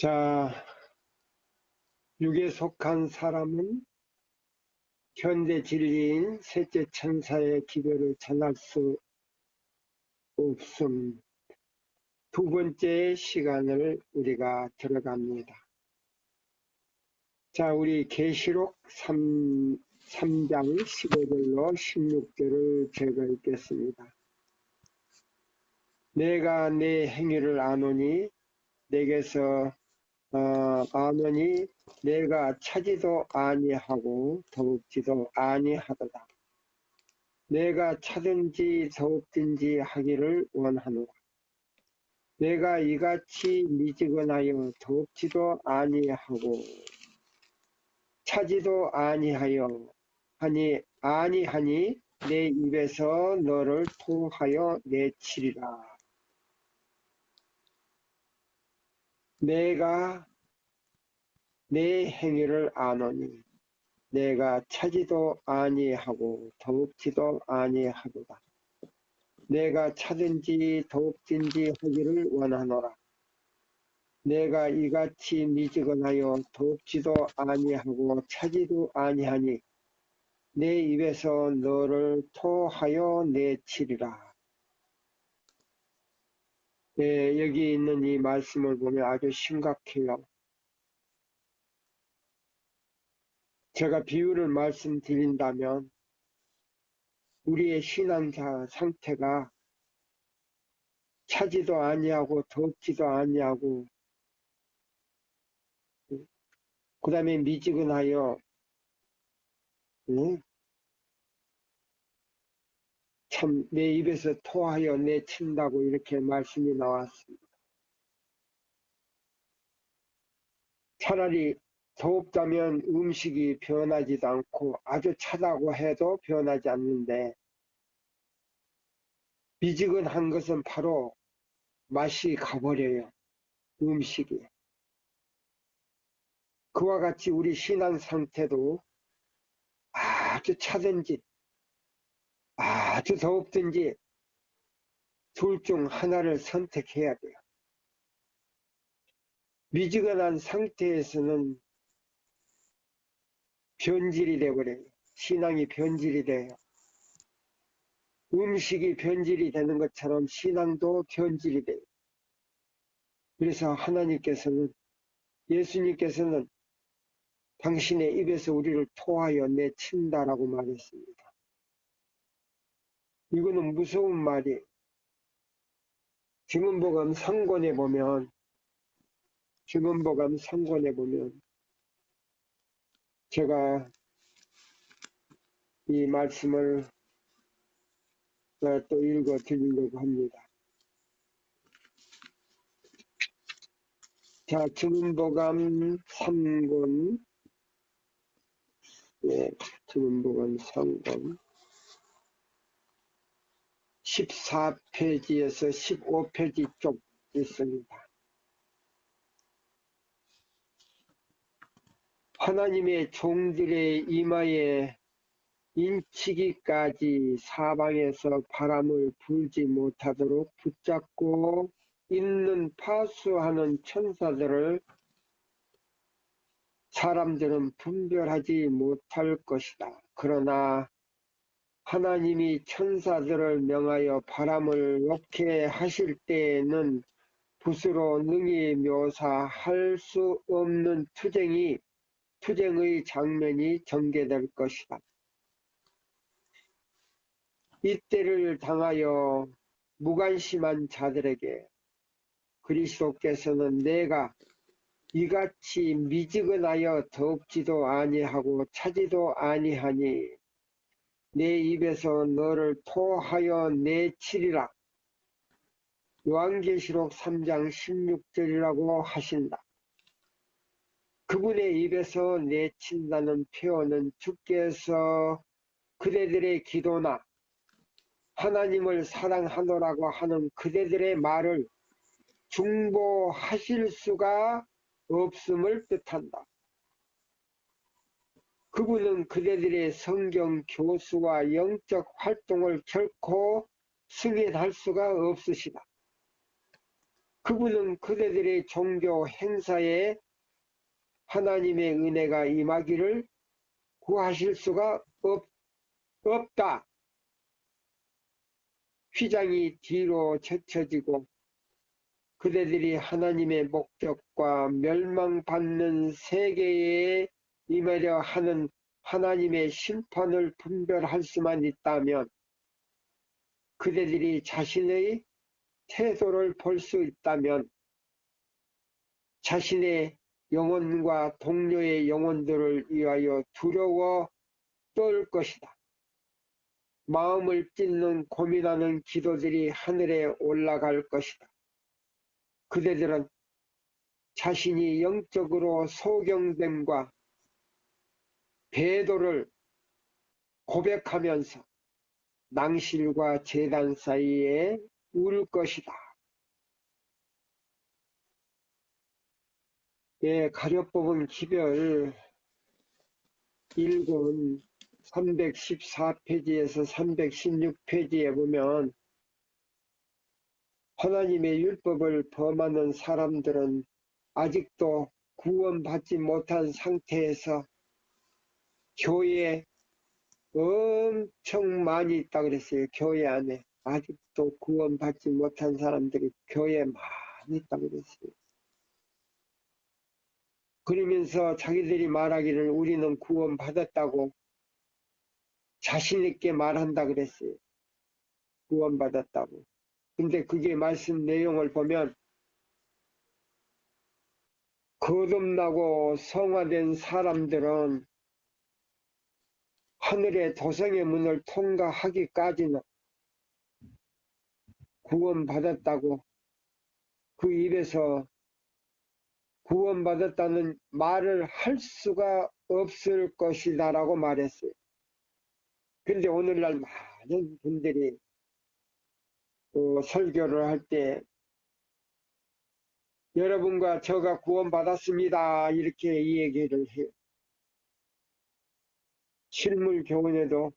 자, 육에 속한 사람은 현대 진리인 셋째 천사의 기별을 전할 수 없음. 두 번째 시간을 우리가 들어갑니다. 자, 우리 계시록 3장 15절로 16절을 제가 읽겠습니다. 내가 내 행위를 아노니 내게서 아노니 내가 차지도 아니하고 더욱지도 아니하도다. 내가 차든지 더욱든지 하기를 원하노라. 내가 이같이 미지근하여 더욱지도 아니하고 차지도 아니하여 아니하니 내 입에서 너를 토하여 내치리라. 내가 내 행위를 아노니 내가 차지도 아니하고 더욱지도 아니하도다. 내가 차든지 더욱든지 하기를 원하노라. 내가 이같이 미지근하여 더욱지도 아니하고 차지도 아니하니 내 입에서 너를 토하여 내치리라. 네, 여기 있는 이 말씀을 보면 아주 심각해요. 제가 비유를 말씀드린다면 우리의 신앙자 상태가 차지도 아니하고 더욱지도 아니하고 그 다음에 미지근하여 참 내 입에서 토하여 내친다고 이렇게 말씀이 나왔습니다. 차라리 더웁다면 음식이 변하지도 않고 아주 차다고 해도 변하지 않는데 미지근한 것은 바로 맛이 가버려요. 음식이. 그와 같이 우리 신앙 상태도 아주 차든지 아주 더웁든지 둘 중 하나를 선택해야 돼요. 미지근한 상태에서는 변질이 되어버려요. 신앙이 변질이 돼요. 음식이 변질이 되는 것처럼 신앙도 변질이 돼요. 그래서 하나님께서는 예수님께서는 당신의 입에서 우리를 토하여 내친다라고 말했습니다. 이거는 무서운 말이에요. 증언복음 3권에 보면 제가 이 말씀을 또 읽어 드리려고 합니다. 자, 증언복음 3권, 증언복음 3권 14페이지에서 15페이지 쪽 있습니다. 하나님의 종들의 이마에 인치기까지 사방에서 바람을 불지 못하도록 붙잡고 있는 파수하는 천사들을 사람들은 분별하지 못할 것이다. 그러나 하나님이 천사들을 명하여 바람을 놓게 하실 때에는 붓으로 능히 묘사할 수 없는 투쟁의 장면이 전개될 것이다. 이때를 당하여 무관심한 자들에게 그리스도께서는 내가 이같이 미지근하여 더웁지도 아니하고 차지도 아니하니 내 입에서 너를 토하여 내치리라. 요한계시록 3장 16절이라고 하신다. 그분의 입에서 내친다는 표현은 주께서 그대들의 기도나 하나님을 사랑하노라고 하는 그대들의 말을 중보하실 수가 없음을 뜻한다. 그분은 그대들의 성경 교수와 영적 활동을 결코 승인할 수가 없으시다. 그분은 그대들의 종교 행사에 하나님의 은혜가 임하기를 구하실 수가 없다. 휘장이 뒤로 젖혀지고 그대들이 하나님의 목적과 멸망받는 세계에 임하려 하는 하나님의 심판을 분별할 수만 있다면 그대들이 자신의 태도를 볼 수 있다면 자신의 영혼과 동료의 영혼들을 위하여 두려워 떨 것이다. 마음을 찢는 고민하는 기도들이 하늘에 올라갈 것이다. 그대들은 자신이 영적으로 소경됨과 배도를 고백하면서 낭실과 제단 사이에 울 것이다. 예, 가려뽑은 기별 1권 314페이지에서 316페이지에 보면 하나님의 율법을 범하는 사람들은 아직도 구원받지 못한 상태에서 교회에 엄청 많이 있다 그랬어요. 교회 안에 아직도 구원받지 못한 사람들이 교회에 많이 있다 그랬어요. 그러면서 자기들이 말하기를 우리는 구원받았다고 자신있게 말한다 그랬어요. 구원받았다고. 근데 그게 말씀 내용을 보면 거듭나고 성화된 사람들은 하늘의 도성의 문을 통과하기까지는 구원받았다고 그 입에서 구원받았다는 말을 할 수가 없을 것이다 라고 말했어요. 그런데 오늘날 많은 분들이 설교를 할 때 여러분과 저가 구원받았습니다 이렇게 이 얘기를 해요. 실물 교훈에도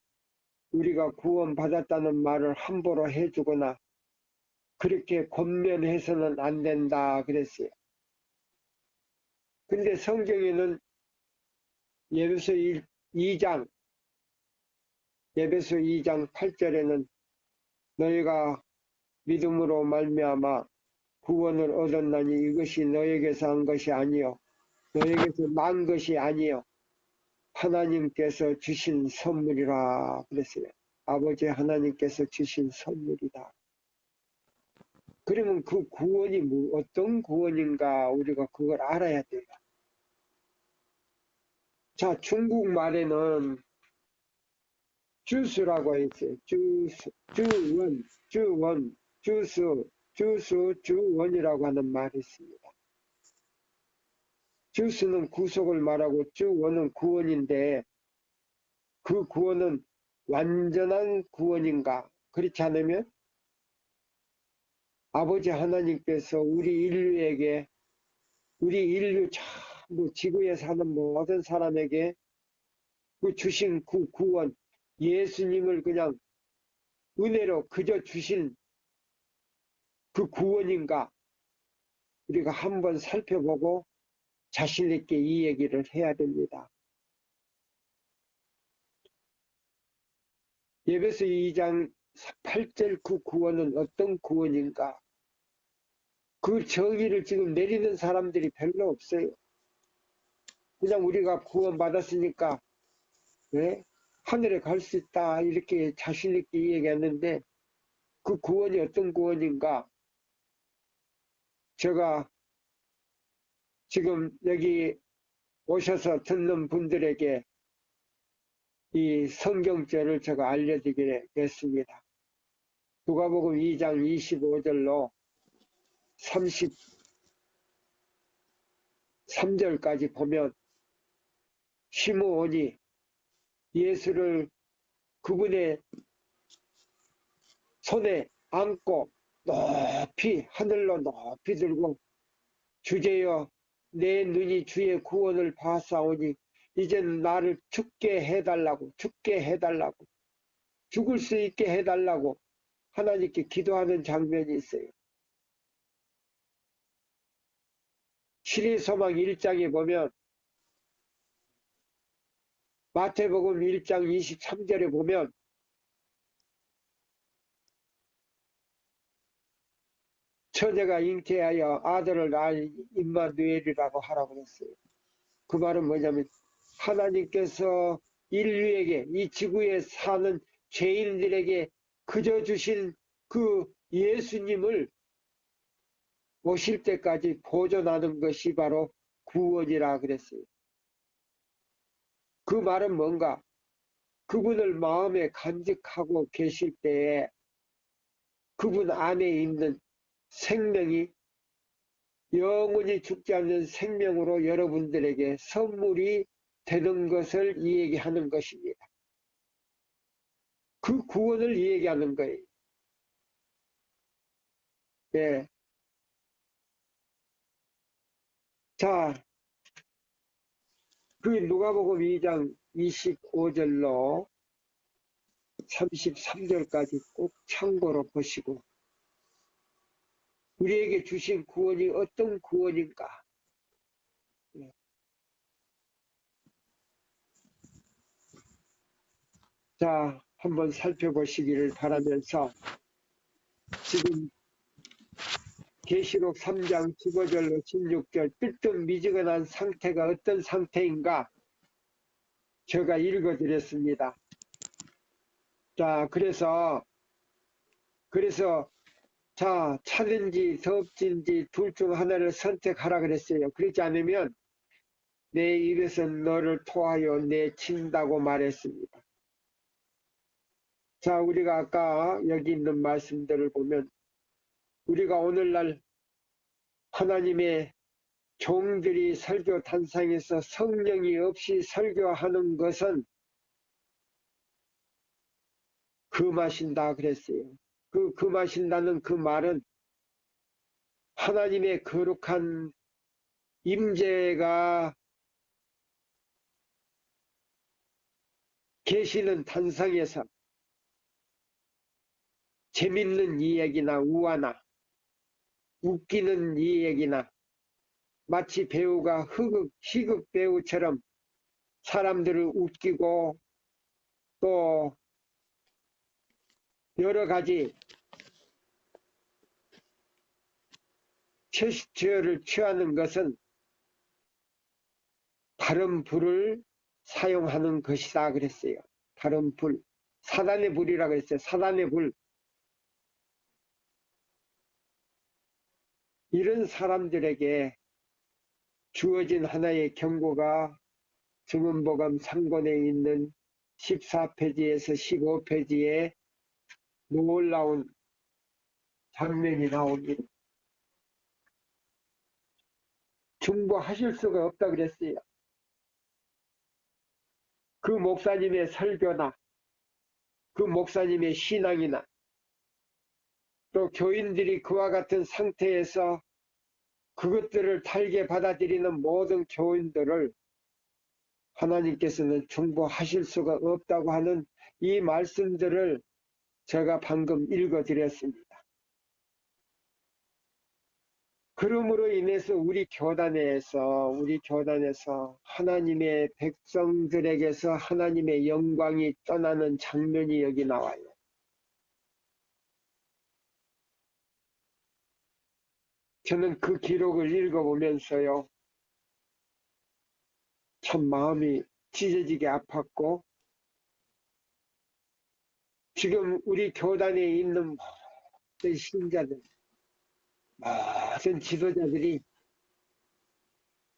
우리가 구원받았다는 말을 함부로 해주거나 그렇게 권면해서는 안 된다 그랬어요. 근데 성경에는 예배소 2장 8절에는 너희가 믿음으로 말미암아 구원을 얻었나니 이것이 너에게서 한 것이 아니요 너에게서 난 것이 아니요 하나님께서 주신 선물이라 그랬어요. 아버지 하나님께서 주신 선물이다. 그러면 그 구원이 어떤 구원인가 우리가 그걸 알아야 돼요. 자, 중국말에는 주수라고 했어요. 주원, 주원이라고 하는 말이 있습니다. 주수는 구속을 말하고 주원은 구원인데 그 구원은 완전한 구원인가? 그렇지 않으면 아버지 하나님께서 우리 인류 전부 지구에 사는 모든 사람에게 그 주신 그 구원, 예수님을 그냥 은혜로 그저 주신 그 구원인가? 우리가 한번 살펴보고 자신 있게 이 얘기를 해야 됩니다. 예배서 2장 8절 그 구원은 어떤 구원인가? 그 정의를 지금 내리는 사람들이 별로 없어요. 그냥 우리가 구원받았으니까 네? 하늘에 갈 수 있다 이렇게 자신 있게 얘기했는데 그 구원이 어떤 구원인가? 제가 지금 여기 오셔서 듣는 분들에게 이 성경절을 제가 알려드리겠습니다. 누가복음 2장 25절로 33절까지 보면 시므온이 예수를 그분의 손에 안고 높이 하늘로 높이 들고 주제여 내 눈이 주의 구원을 봐사오니 이젠 나를 죽게 해달라고 죽을 수 있게 해달라고 하나님께 기도하는 장면이 있어요. 신의소망 1장에 보면 마태복음 1장 23절에 보면 처제가 잉태하여 아들을 낳을 임마누엘이라고 하라고 했어요. 그 말은 뭐냐면 하나님께서 인류에게 이 지구에 사는 죄인들에게 그저 주신 그 예수님을 오실 때까지 보존하는 것이 바로 구원이라 그랬어요. 그 말은 뭔가 그분을 마음에 간직하고 계실 때에 그분 안에 있는 생명이 영원히 죽지 않는 생명으로 여러분들에게 선물이 되는 것을 이야기하는 것입니다. 그 구원을 이야기하는 거예요. 예. 자, 그 누가복음 2장 25절로 33절까지 꼭 참고로 보시고 우리에게 주신 구원이 어떤 구원인가? 예. 자, 한번 살펴보시기를 바라면서 지금 계시록 3장 15절로 16절 뜨뜻미지근한 상태가 어떤 상태인가? 제가 읽어드렸습니다. 자, 그래서 자, 차든지 덥든지 둘 중 하나를 선택하라 그랬어요. 그렇지 않으면 내 입에서 너를 토하여 내친다고 말했습니다. 자, 우리가 아까 여기 있는 말씀들을 보면 우리가 오늘날 하나님의 종들이 설교 단상에서 성령이 없이 설교하는 것은 금하신다 그랬어요. 금하신다는 그 말은 하나님의 거룩한 임재가 계시는 단상에서 재밌는 이야기나 우화나 웃기는 이야기나 마치 배우가 희극 배우처럼 사람들을 웃기고 또 여러 가지 제스처를 취하는 것은 다른 불을 사용하는 것이다 그랬어요. 다른 불, 사단의 불이라고 했어요. 사단의 불. 이런 사람들에게 주어진 하나의 경고가 증언복음 3권에 있는 14페이지에서 15페이지에 놀라운 장면이 나옵니다. 중보하실 수가 없다 그랬어요. 그 목사님의 설교나 그 목사님의 신앙이나 또 교인들이 그와 같은 상태에서 그것들을 달게 받아들이는 모든 교인들을 하나님께서는 중보하실 수가 없다고 하는 이 말씀들을 제가 방금 읽어드렸습니다. 그러므로 인해서 우리 교단에서 하나님의 백성들에게서 하나님의 영광이 떠나는 장면이 여기 나와요. 저는 그 기록을 읽어보면서요, 참 마음이 찢어지게 아팠고, 지금 우리 교단에 있는 모든 신자들, 모든 지도자들이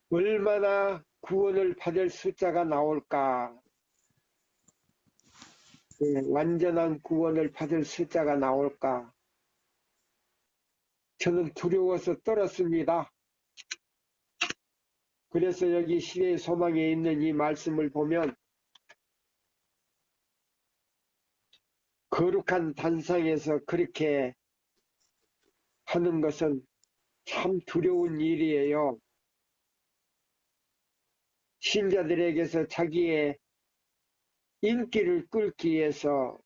얼마나 구원을 받을 숫자가 나올까, 완전한 구원을 받을 숫자가 나올까, 저는 두려워서 떨었습니다. 그래서 여기 시대의 소망에 있는 이 말씀을 보면 거룩한 단상에서 그렇게 하는 것은 참 두려운 일이에요. 신자들에게서 자기의 인기를 끌기 위해서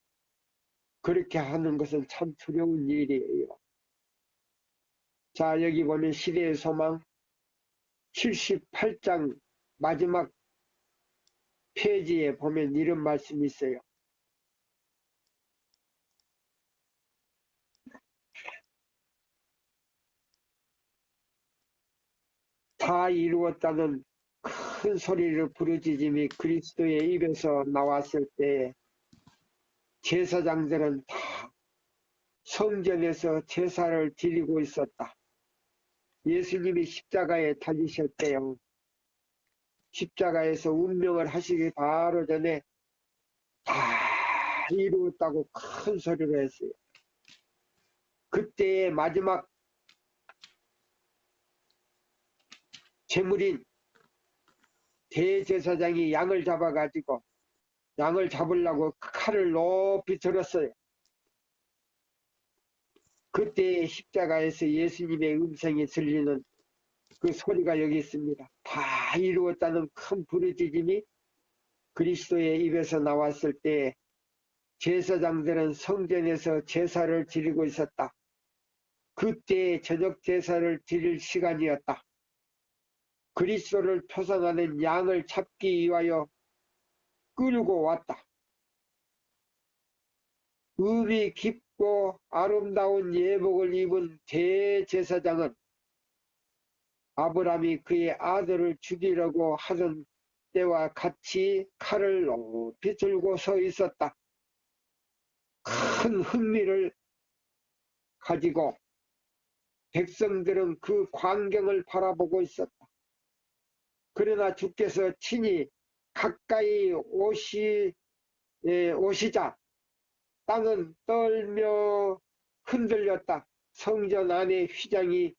그렇게 하는 것은 참 두려운 일이에요. 자, 여기 보면 시대의 소망 78장 마지막 페이지에 보면 이런 말씀이 있어요. 다 이루었다는 큰 소리를 부르짖음이 그리스도의 입에서 나왔을 때 제사장들은 다 성전에서 제사를 드리고 있었다. 예수님이 십자가에 달리실 때요. 십자가에서 운명을 하시기 바로 전에 다 이루었다고 큰 소리로 했어요. 그때의 마지막 제물인 대제사장이 양을 잡아가지고 양을 잡으려고 칼을 높이 들었어요. 그때 십자가에서 예수님의 음성이 들리는 그 소리가 여기 있습니다. 다 이루었다는 큰 부르짖음이 그리스도의 입에서 나왔을 때 제사장들은 성전에서 제사를 드리고 있었다. 그때 저녁 제사를 드릴 시간이었다. 그리스도를 표상하는 양을 잡기 위하여 끌고 왔다. 의미 깊고 아름다운 예복을 입은 대제사장은 아브라함이 그의 아들을 죽이려고 하던 때와 같이 칼을 높이 들고 서 있었다. 큰 흥미를 가지고 백성들은 그 광경을 바라보고 있었다. 그러나 주께서 친히 가까이 오시자 땅은 떨며 흔들렸다. 성전 안의 휘장이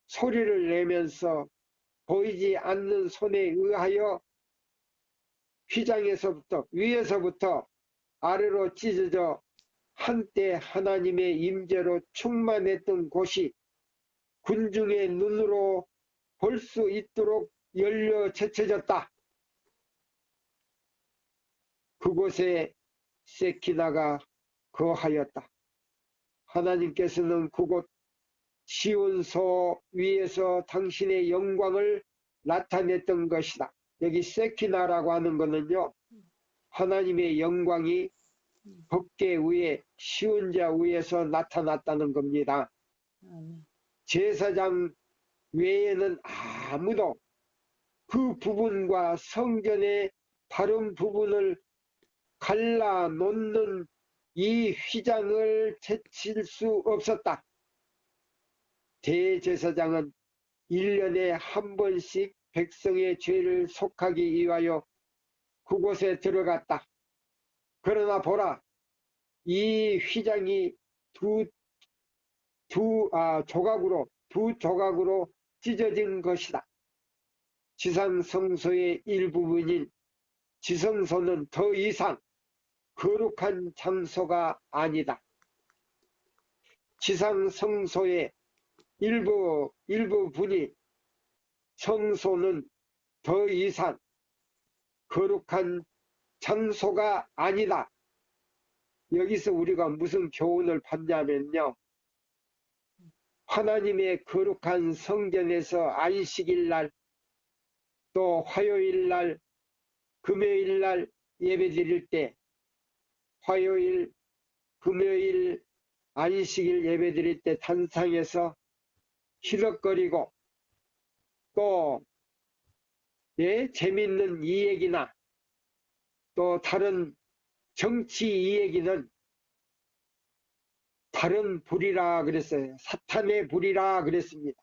소리를 내면서 보이지 않는 손에 의하여 휘장에서부터 위에서부터 아래로 찢어져 한때 하나님의 임재로 충만했던 곳이 군중의 눈으로 볼 수 있도록 열려 제쳐졌다. 그곳에 세키나가 거하였다. 하나님께서는 그곳 시온소 위에서 당신의 영광을 나타냈던 것이다. 여기 세키나라고 하는 것은요, 하나님의 영광이 법계 위에 시온자 위에서 나타났다는 겁니다. 제사장 외에는 아무도 그 부분과 성전의 다른 부분을 갈라 놓는 이 휘장을 제칠 수 없었다. 대제사장은 1년에 한 번씩 백성의 죄를 속하기 위하여 그곳에 들어갔다. 그러나 보라, 이 휘장이 두 조각으로 찢어진 것이다. 지상성소의 일부분인 지성소는 더 이상 거룩한 장소가 아니다. 지상성소의 일부분이 성소는 더 이상 거룩한 장소가 아니다. 여기서 우리가 무슨 교훈을 받냐면요. 하나님의 거룩한 성전에서 안식일날 또 화요일날 금요일날 예배드릴 때 화요일 금요일 안식일 예배드릴 때 단상에서 희덕거리고 또 재밌는 이야기나 또 다른 정치 이야기는 다른 불이라 그랬어요. 사탄의 불이라 그랬습니다.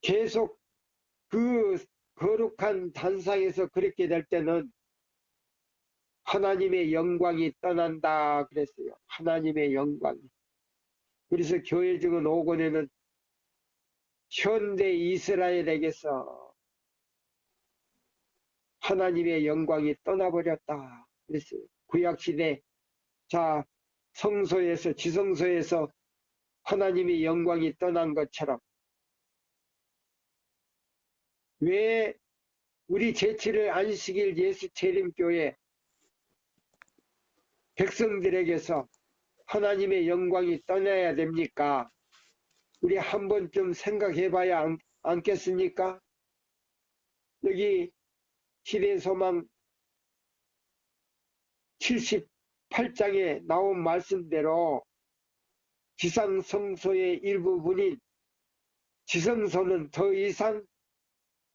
계속 그 거룩한 단상에서 그렇게 될 때는 하나님의 영광이 떠난다 그랬어요. 하나님의 영광이. 그래서 교회 증언 5권에는 현대 이스라엘에게서 하나님의 영광이 떠나버렸다 그랬어요. 구약시대 자 성소에서 지성소에서 하나님의 영광이 떠난 것처럼 왜 우리 제7일 안식일 예수 재림교회 백성들에게서 하나님의 영광이 떠나야 됩니까? 우리 한 번쯤 생각해 봐야 않겠습니까? 여기 시대소망 78장에 나온 말씀대로 지상성소의 일부분인 지성소는 더 이상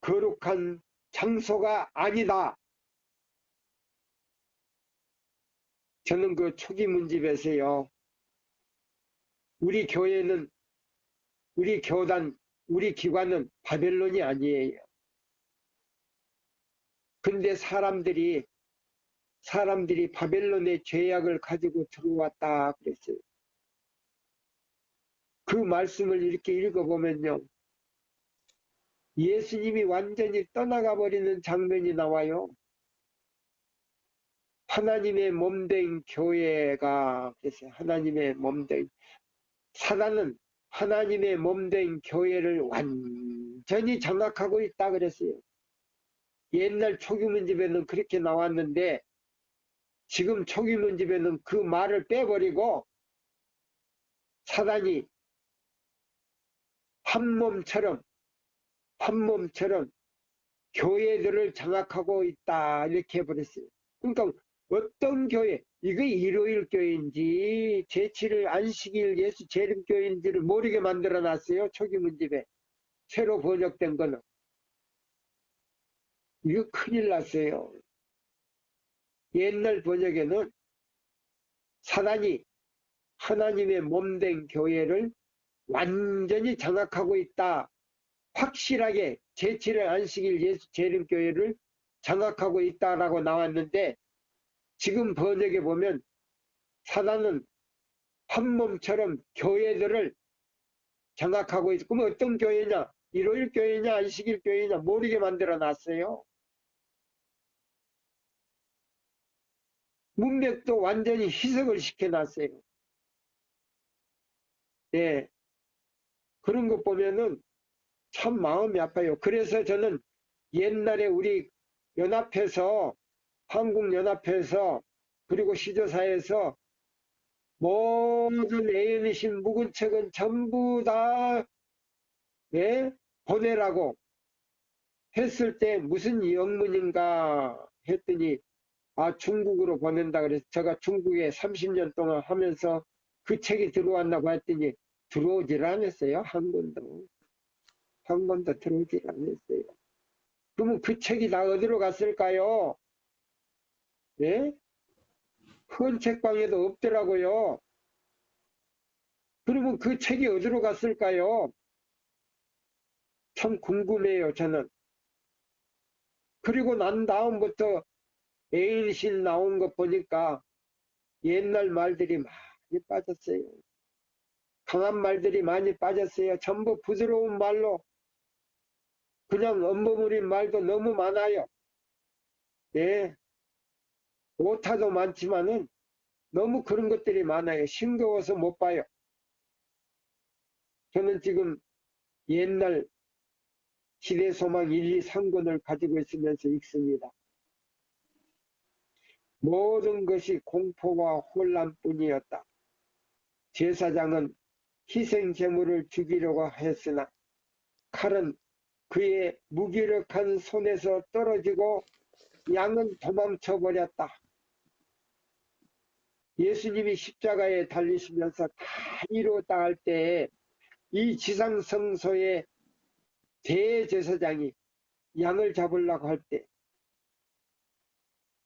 거룩한 장소가 아니다. 저는 그 초기문집에서요, 우리 교회는, 우리 교단, 우리 기관은 바벨론이 아니에요. 근데 사람들이 바벨론의 죄악을 가지고 들어왔다 그랬어요. 그 말씀을 이렇게 읽어보면요, 예수님이 완전히 떠나가 버리는 장면이 나와요. 하나님의 몸된 교회가, 그래서 하나님의 몸된, 사단은 하나님의 몸된 교회를 완전히 장악하고 있다 그랬어요. 옛날 초기문집에는 그렇게 나왔는데 지금 초기문집에는 그 말을 빼버리고 사단이 한 몸처럼 교회들을 장악하고 있다 이렇게 해버렸어요. 그러니까 어떤 교회, 이게 일요일 교회인지 제7일 안식일 예수 재림교회인지를 모르게 만들어 놨어요. 초기문집에 새로 번역된 거는. 이거 큰일 났어요. 옛날 번역에는 사단이 하나님의 몸된 교회를 완전히 장악하고 있다. 확실하게 제7일 안식일 예수 재림교회를 장악하고 있다라고 나왔는데 지금 번역에 보면 사단은 한 몸처럼 교회들을 장악하고 있고, 그럼 어떤 교회냐? 일요일 교회냐 안식일 교회냐 모르게 만들어 놨어요. 문맥도 완전히 희석을 시켜놨어요. 예. 그런 거 보면은 참 마음이 아파요. 그래서 저는 옛날에 우리 연합회에서, 한국연합회에서, 그리고 시조사에서 모든 애인이신 묵은 책은 전부 다, 예? 보내라고 했을 때 무슨 영문인가 했더니 중국으로 보낸다 그래서 제가 중국에 30년 동안 하면서 그 책이 들어왔나고 했더니 들어오질 않았어요. 한 번도 들어오질 않았어요. 그러면 그 책이 다 어디로 갔을까요? 예? 큰 책방에도 없더라고요. 그러면 그 책이 어디로 갔을까요? 참 궁금해요, 저는. 그리고 난 다음부터 애인신 나온 거 보니까 옛날 말들이 많이 빠졌어요. 강한 말들이 많이 빠졌어요. 전부 부드러운 말로, 그냥 엄버무린 말도 너무 많아요. 예, 오타도 많지만은 너무 그런 것들이 많아요. 싱거워서 못 봐요. 저는 지금 옛날 시대소망 1, 2, 3권을 가지고 있으면서 읽습니다. 모든 것이 공포와 혼란뿐이었다. 제사장은 희생제물을 죽이려고 했으나 칼은 그의 무기력한 손에서 떨어지고 양은 도망쳐 버렸다. 예수님이 십자가에 달리시면서 다 이루었다 할 때 이 지상성소의 대제사장이 양을 잡으려고 할 때,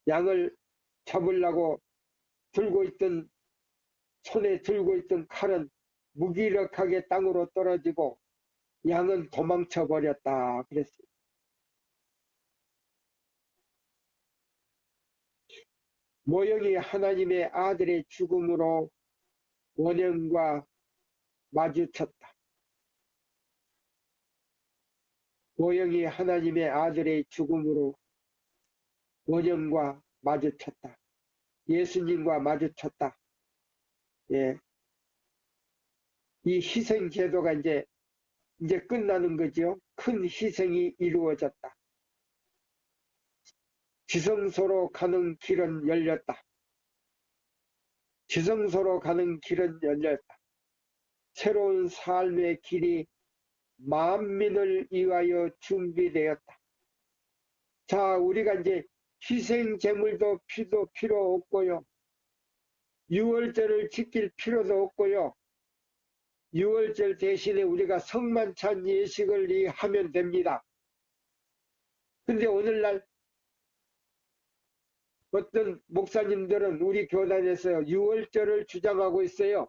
양을 잡으려고 손에 들고 있던 칼은 무기력하게 땅으로 떨어지고 양은 도망쳐 버렸다 그랬어요. 모형이 하나님의 아들의 죽음으로 원형과 마주쳤다. 모형이 하나님의 아들의 죽음으로 원형과 마주쳤다. 예수님과 마주쳤다. 예. 이 희생 제도가 이제 끝나는 거죠. 큰 희생이 이루어졌다. 지성소로 가는 길은 열렸다. 지성소로 가는 길은 열렸다. 새로운 삶의 길이 만민을 위하여 준비되었다. 자, 우리가 이제 희생제물도 필요 없고요. 유월절을 지킬 필요도 없고요. 유월절 대신에 우리가 성만찬 예식을 하면 됩니다. 근데 오늘날 어떤 목사님들은 우리 교단에서 유월절을 주장하고 있어요.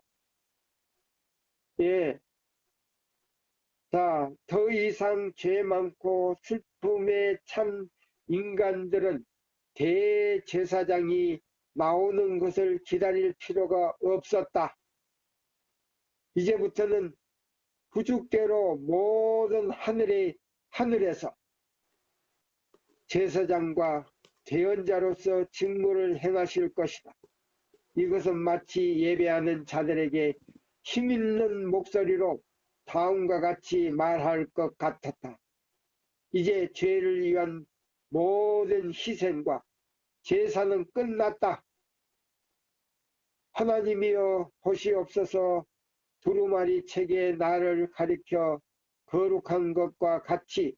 예. 자, 더 이상 죄 많고 슬픔에 찬 인간들은 대제사장이 나오는 것을 기다릴 필요가 없었다. 이제부터는 부죽대로 모든 하늘에서 제사장과 대언자로서 직무를 행하실 것이다. 이것은 마치 예배하는 자들에게 힘있는 목소리로 다음과 같이 말할 것 같았다. 이제 죄를 위한 모든 희생과 제사는 끝났다. 하나님이여 보시옵소서. 두루마리 책에 나를 가리켜 거룩한 것과 같이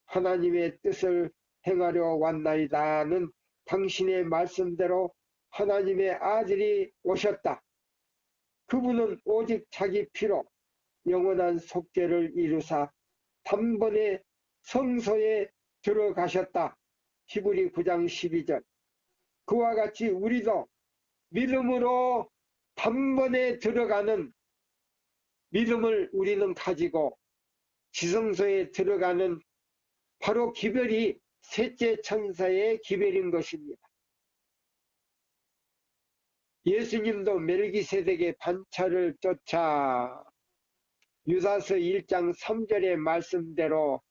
하나님의 뜻을 행하려 왔나이다는 당신의 말씀대로 하나님의 아들이 오셨다. 그분은 오직 자기 피로 영원한 속죄를 이루사 단번에 성소에 들어가셨다. 히브리 9장 12절. 그와 같이 우리도 믿음으로 단번에 들어가는 믿음을 우리는 가지고 지성소에 들어가는 바로 기별이 셋째 천사의 기별인 것입니다. 예수님도 멜기세덱의 반차를 쫓아 유다서 1장 3절의 말씀대로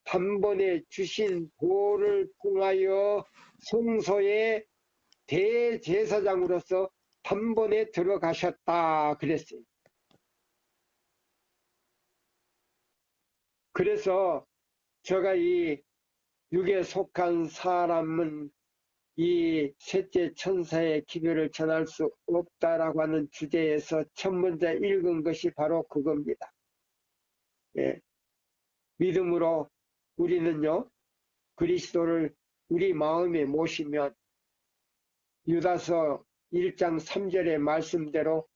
단번에 주신 도를 통하여 성소의 대제사장으로서 단번에 들어가셨다 그랬어요. 그래서 제가 이 육에 속한 사람은 이 셋째 천사의 기별을 전할 수 없다라고 하는 주제에서 첫 번째 읽은 것이 바로 그겁니다. 예. 믿음으로 우리는요, 그리스도를 우리 마음에 모시면 유다서 1장 3절의 말씀대로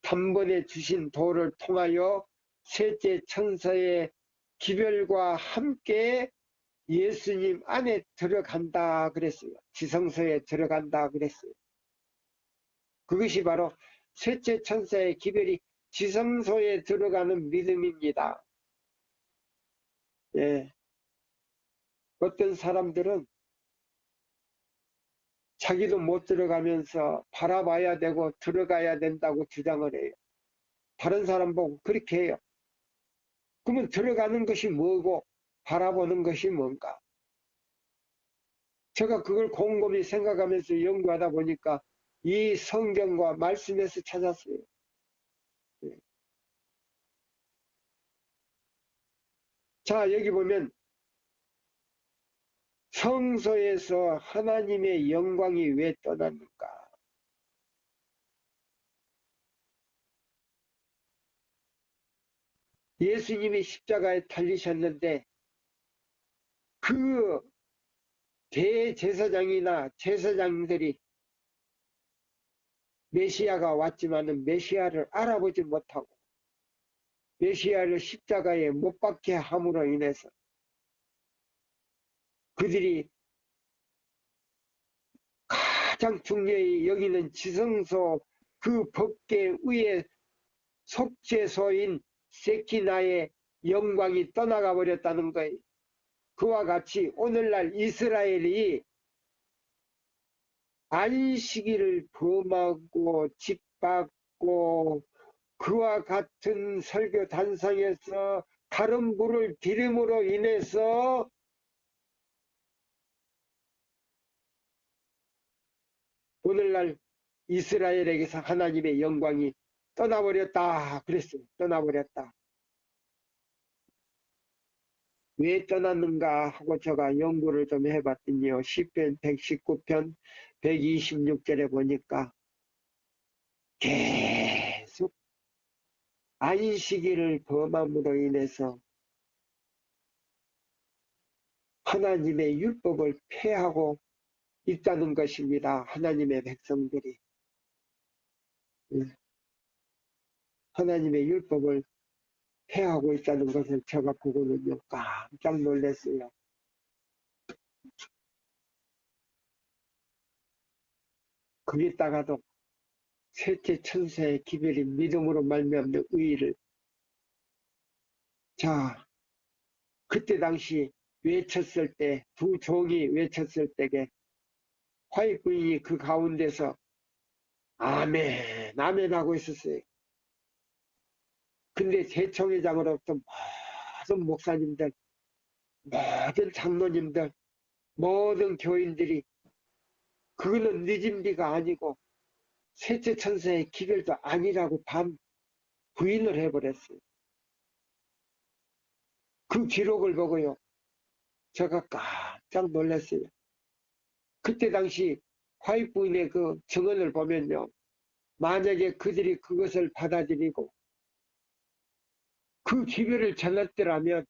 단번에 주신 도를 통하여 셋째 천사의 기별과 함께 예수님 안에 들어간다 그랬어요. 지성소에 들어간다 그랬어요. 그것이 바로 셋째 천사의 기별이 지성소에 들어가는 믿음입니다. 예. 어떤 사람들은 자기도 못 들어가면서 바라봐야 되고 들어가야 된다고 주장을 해요. 다른 사람 보고 그렇게 해요. 그러면 들어가는 것이 뭐고 바라보는 것이 뭔가? 제가 그걸 곰곰이 생각하면서 연구하다 보니까 이 성경과 말씀에서 찾았어요. 예. 자, 여기 보면 성소에서 하나님의 영광이 왜 떠났는가? 예수님이 십자가에 달리셨는데 그 대제사장이나 제사장들이 메시아가 왔지만은 메시아를 알아보지 못하고 메시아를 십자가에 못 박게 함으로 인해서 그들이 가장 중요히 여기는 지성소 그 법궤 위에 속죄소인 세키나의 영광이 떠나가 버렸다는 거예요. 그와 같이 오늘날 이스라엘이 안식일을 범하고 짓밟고 그와 같은 설교 단상에서 다른 불을 기름으로 인해서 오늘날 이스라엘에게서 하나님의 영광이 떠나버렸다 그랬어요. 떠나버렸다. 왜 떠났는가 하고 제가 연구를 좀 해봤더니요. 시편 119편 126절에 보니까 계속 안식일을 범함으로 인해서 하나님의 율법을 폐하고 있다는 것입니다. 하나님의 백성들이. 하나님의 율법을 폐하고 있다는 것을 제가 보고는요, 깜짝 놀랐어요. 거기다가도 셋째 천사의 기별인 믿음으로 말미암는 의의를, 자, 그때 당시 외쳤을 때, 두 종이 외쳤을 때에 화이트 부인이 그 가운데서 아멘, 아멘 하고 있었어요. 근데 대청회장으로부터 모든 목사님들, 모든 장로님들, 모든 교인들이 그거는 늦은비가 아니고 셋째 천사의 기별도 아니라고 부인을 해버렸어요. 그 기록을 보고요, 제가 깜짝 놀랐어요. 그때 당시 화이트 부인의 그 증언을 보면요, 만약에 그들이 그것을 받아들이고 그 기별을 전했더라면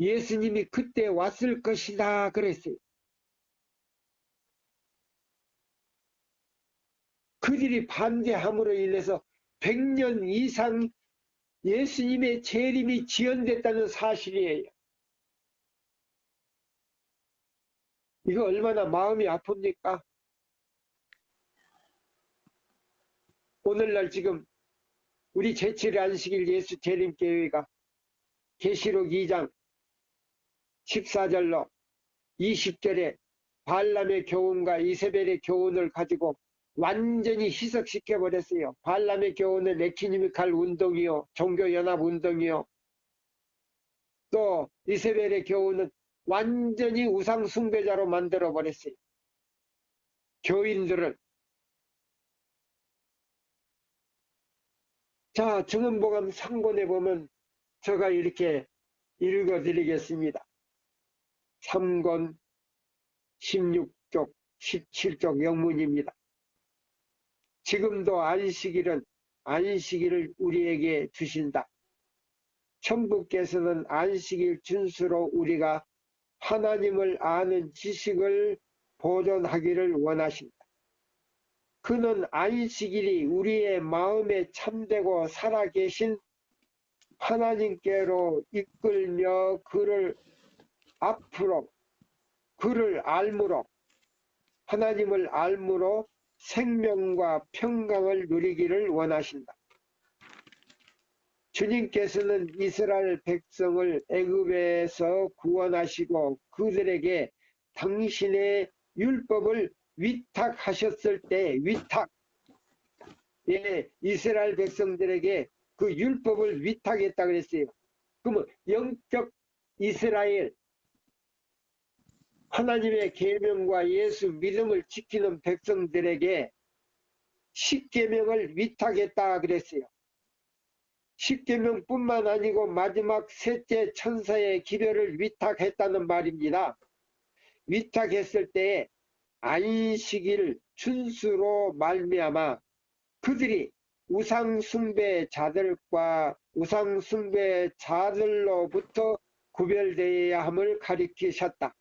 예수님이 그때 왔을 것이다 그랬어요. 그들이 반대함으로 인해서 100년 이상 예수님의 재림이 지연됐다는 사실이에요. 이거 얼마나 마음이 아픕니까? 오늘날 지금 우리 제7일 안식일 예수 재림교회가 계시록 2장 14절로 20절에 발람의 교훈과 이세벨의 교훈을 가지고 완전히 희석시켜버렸어요. 발람의 교훈은 에키니미칼 운동이요, 종교연합운동이요, 또 이세벨의 교훈은 완전히 우상숭배자로 만들어버렸어요. 교인들을. 자, 증언복음 3권에 보면 제가 이렇게 읽어드리겠습니다. 3권 16쪽 17쪽 영문입니다. 지금도 안식일은 안식일을 우리에게 주신다. 천부께서는 안식일 준수로 우리가 하나님을 아는 지식을 보존하기를 원하신다. 그는 안식일이 우리의 마음에 참되고 살아계신 하나님께로 이끌며 그를 앞으로, 그를 알므로, 하나님을 알므로 생명과 평강을 누리기를 원하신다. 주님께서는 이스라엘 백성을 애굽에서 구원하시고 그들에게 당신의 율법을 위탁하셨을 때, 이스라엘 백성들에게 그 율법을 위탁했다 그랬어요. 그러면 영적 이스라엘, 하나님의 계명과 예수 믿음을 지키는 백성들에게 십계명을 위탁했다 그랬어요. 십계명뿐만 아니고 마지막 셋째 천사의 기별을 위탁했다는 말입니다. 위탁했을 때 안식일 준수로 말미암아 그들이 우상숭배자들과 우상숭배자들로부터 구별되어야 함을 가리키셨다.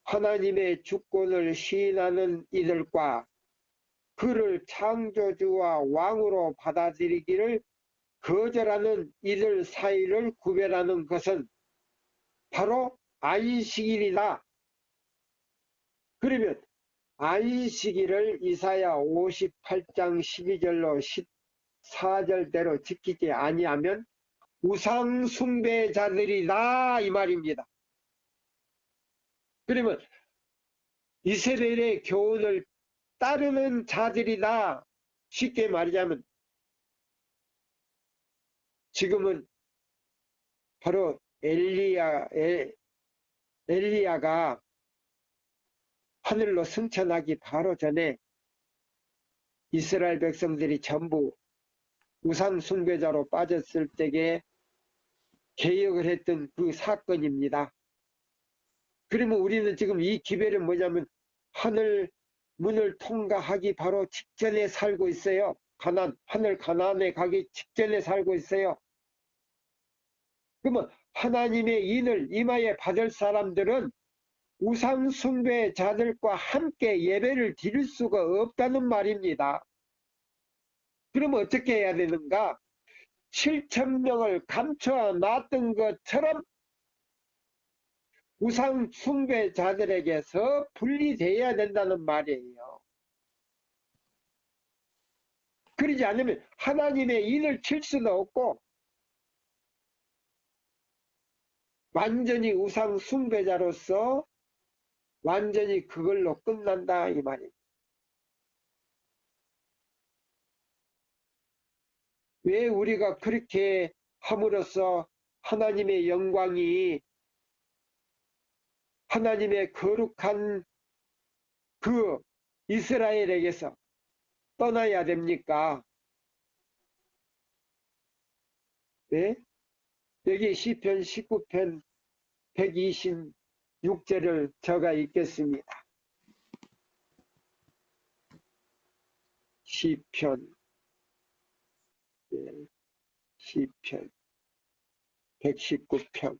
하나님의 주권을 시인하는 이들과 그를 창조주와 왕으로 받아들이기를 거절하는 이들 사이를 구별하는 것은 바로 안식일이다. 그러면 안식일을 이사야 58장 12절로 14절대로 지키지 아니하면 우상숭배자들이다 이 말입니다. 그러면 이스라엘의 교훈을 따르는 자들이다. 쉽게 말하자면 지금은 바로 엘리야가 하늘로 승천하기 바로 전에 이스라엘 백성들이 전부 우상 숭배자로 빠졌을 때에 개혁을 했던 그 사건입니다. 그러면 우리는 지금 이 기별은 뭐냐면 하늘 문을 통과하기 바로 직전에 살고 있어요. 하늘 가나안에 가기 직전에 살고 있어요. 그러면 하나님의 인을 임하에 받을 사람들은 우상 숭배자들과 함께 예배를 드릴 수가 없다는 말입니다. 그럼 어떻게 해야 되는가? 7,000명을 감춰 놨던 것처럼 우상 숭배자들에게서 분리되어야 된다는 말이에요. 그러지 않으면 하나님의 인을 칠 수도 없고 완전히 우상 숭배자로서 완전히 그걸로 끝난다 이 말이에요. 왜 우리가 그렇게 함으로써 하나님의 영광이 하나님의 거룩한 그 이스라엘에게서 떠나야 됩니까? 네? 여기 시편 19편 126절을 적어 읽겠습니다. 시편 119편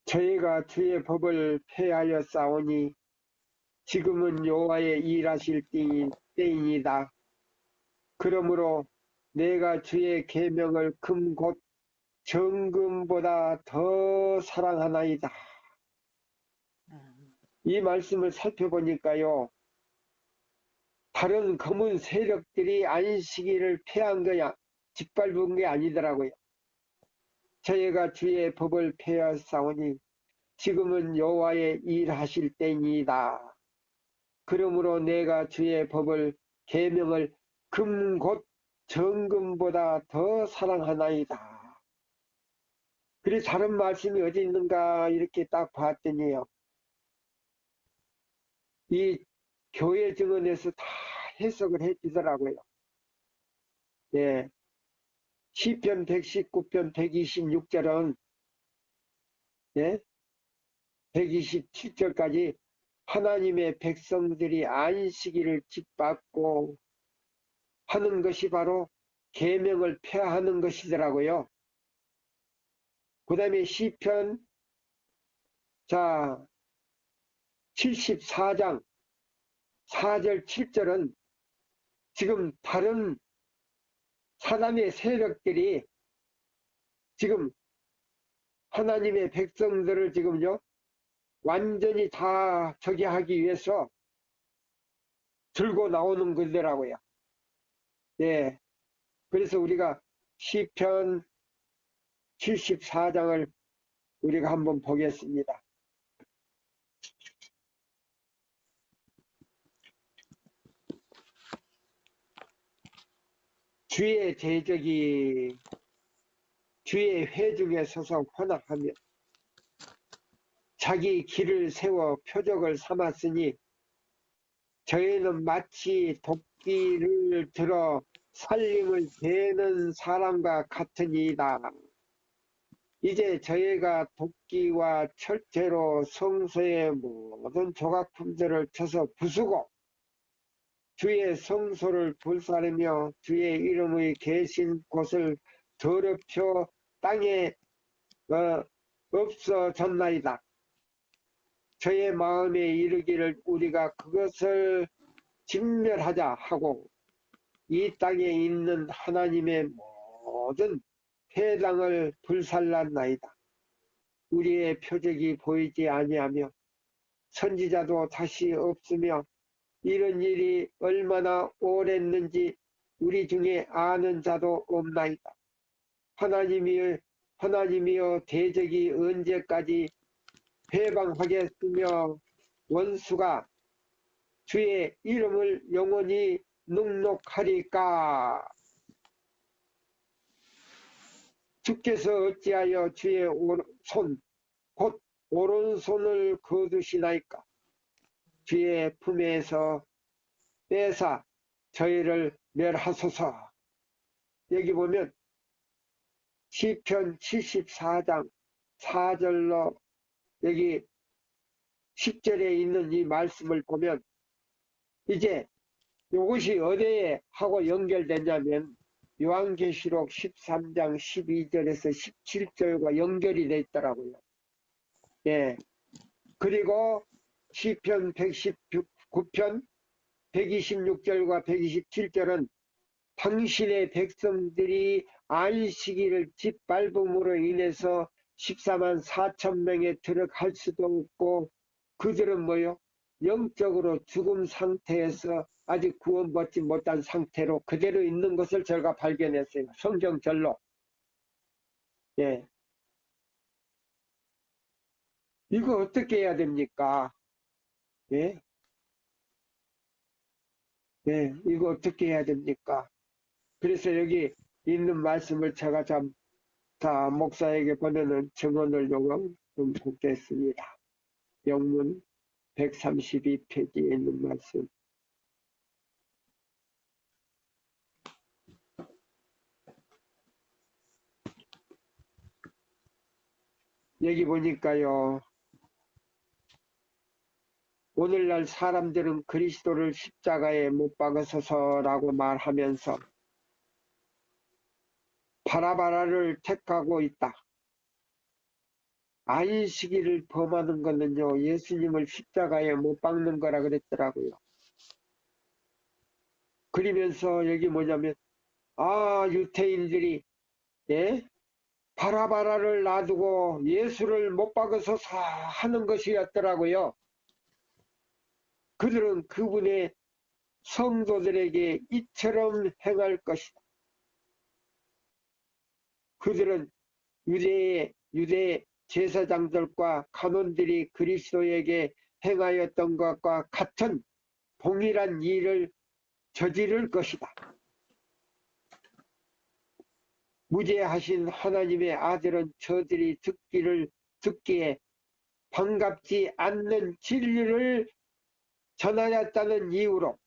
저희가 주의 법을 폐하여 싸우니 지금은 여호와의 일하실 때이니다. 그러므로 내가 주의 계명을 금 곧 정금보다 더 사랑하나이다. 이 말씀을 살펴보니까요. 다른 검은 세력들이 안식일을 폐한 거야. 짓밟은 게 아니더라고요. 저희가 주의 법을 폐하사오니 지금은 여호와의 일하실 때이다. 그러므로 내가 주의 법을 계명을 금 곧 정금보다 더 사랑하나이다. 그래 다른 말씀이 어디 있는가 이렇게 딱 봤더니요. 이 교회 증언에서 다 해석을 해주더라고요. 예. 시편 119편 126절은 예? 127절까지 하나님의 백성들이 안식일을 짓밟고 하는 것이 바로 계명을 폐하는 것이더라고요. 그 다음에 시편 74장 4절 7절은 지금 다른 사단의 세력들이 지금 하나님의 백성들을 지금요 완전히 다 저기 하기 위해서 들고 나오는 거더라고요. 예. 그래서 우리가 시편 74장을 우리가 한번 보겠습니다. 주의 대적이 주의 회중에 서서 혼합하며 자기 길을 세워 표적을 삼았으니 저희는 마치 도끼를 들어 살림을 베는 사람과 같으니이다. 이제 저희가 도끼와 철제로 성소의 모든 조각품들을 쳐서 부수고 주의 성소를 불사르며 주의 이름의 계신 곳을 더럽혀 땅에 없어졌나이다. 저의 마음에 이르기를 우리가 그것을 진멸하자 하고 이 땅에 있는 하나님의 모든 회당을 불살랐나이다. 우리의 표적이 보이지 아니하며 선지자도 다시 없으며 이런 일이 얼마나 오랬는지 우리 중에 아는 자도 없나이다. 하나님이여 대적이 언제까지 회방하겠으며 원수가 주의 이름을 영원히 눅눅하리까. 주께서 어찌하여 주의 손 곧 오른손을 거두시나이까. 주의 품에서 빼사 저희를 멸하소서. 여기 보면 시편 74장 4절로 여기 10절에 있는 이 말씀을 보면 이제 이것이 어디에 하고 연결되냐면 요한계시록 13장 12절에서 17절과 연결이 돼 있더라고요. 예. 그리고 시편 119편 126절과 127절은 당신의 백성들이 안식일을 짓밟음으로 인해서 14만 4천 명에 들어갈 수도 없고 그들은 뭐요? 영적으로 죽음 상태에서 아직 구원받지 못한 상태로 그대로 있는 것을 제가 발견했어요. 성경절로. 예. 이거 어떻게 해야 됩니까? 예? 예, 이거 어떻게 해야 됩니까? 그래서 여기 있는 말씀을 제가 다 목사에게 보내는 증언을 요금 좀 보겠습니다. 영문 132페이지에 있는 말씀. 여기 보니까요. 오늘날 사람들은 그리스도를 십자가에 못 박으소서라고 말하면서 바라바라를 택하고 있다. 안식일을 범하는 것은요. 예수님을 십자가에 못 박는 거라 그랬더라고요. 그러면서 여기 뭐냐면 유태인들이 예? 바라바라를 놔두고 예수를 못 박아서서 하는 것이었더라고요. 그들은 그분의 성도들에게 이처럼 행할 것이다. 그들은 유대 제사장들과 간원들이 그리스도에게 행하였던 것과 같은 동일한 일을 저지를 것이다. 무죄하신 하나님의 아들은 저들이 듣기에 반갑지 않는 진리를 전하였다는 이유로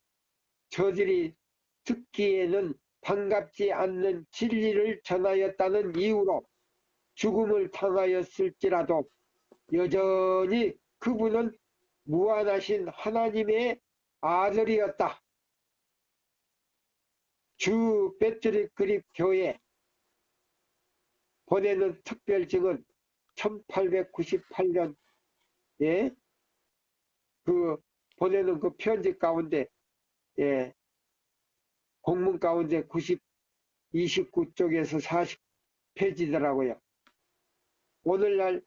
저들이 듣기에는 반갑지 않는 진리를 전하였다는 이유로 죽음을 당하였을지라도 여전히 그분은 무한하신 하나님의 아들이었다. 주 배터리 그립 교회 보내는 특별증은 1898년 그 보내는 그 편지 가운데 공문 가운데 29쪽에서 40페이지더라고요. 오늘날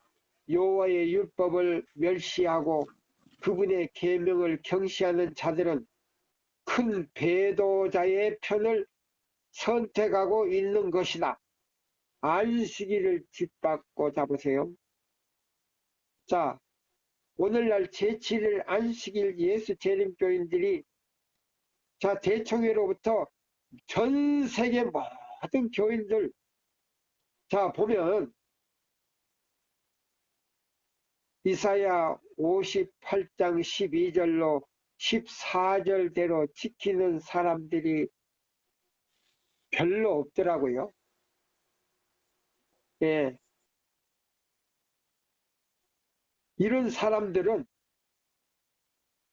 여호와의 율법을 멸시하고 그분의 계명을 경시하는 자들은 큰 배도자의 편을 선택하고 있는 것이다. 안식일을 짓밟고 잡으세요. 자, 오늘날 제7일 안식일 예수 재림교인들이 대총회로부터 전 세계 모든 교인들 보면 이사야 58장 12절로 14절대로 지키는 사람들이 별로 없더라고요. 예. 이런 사람들은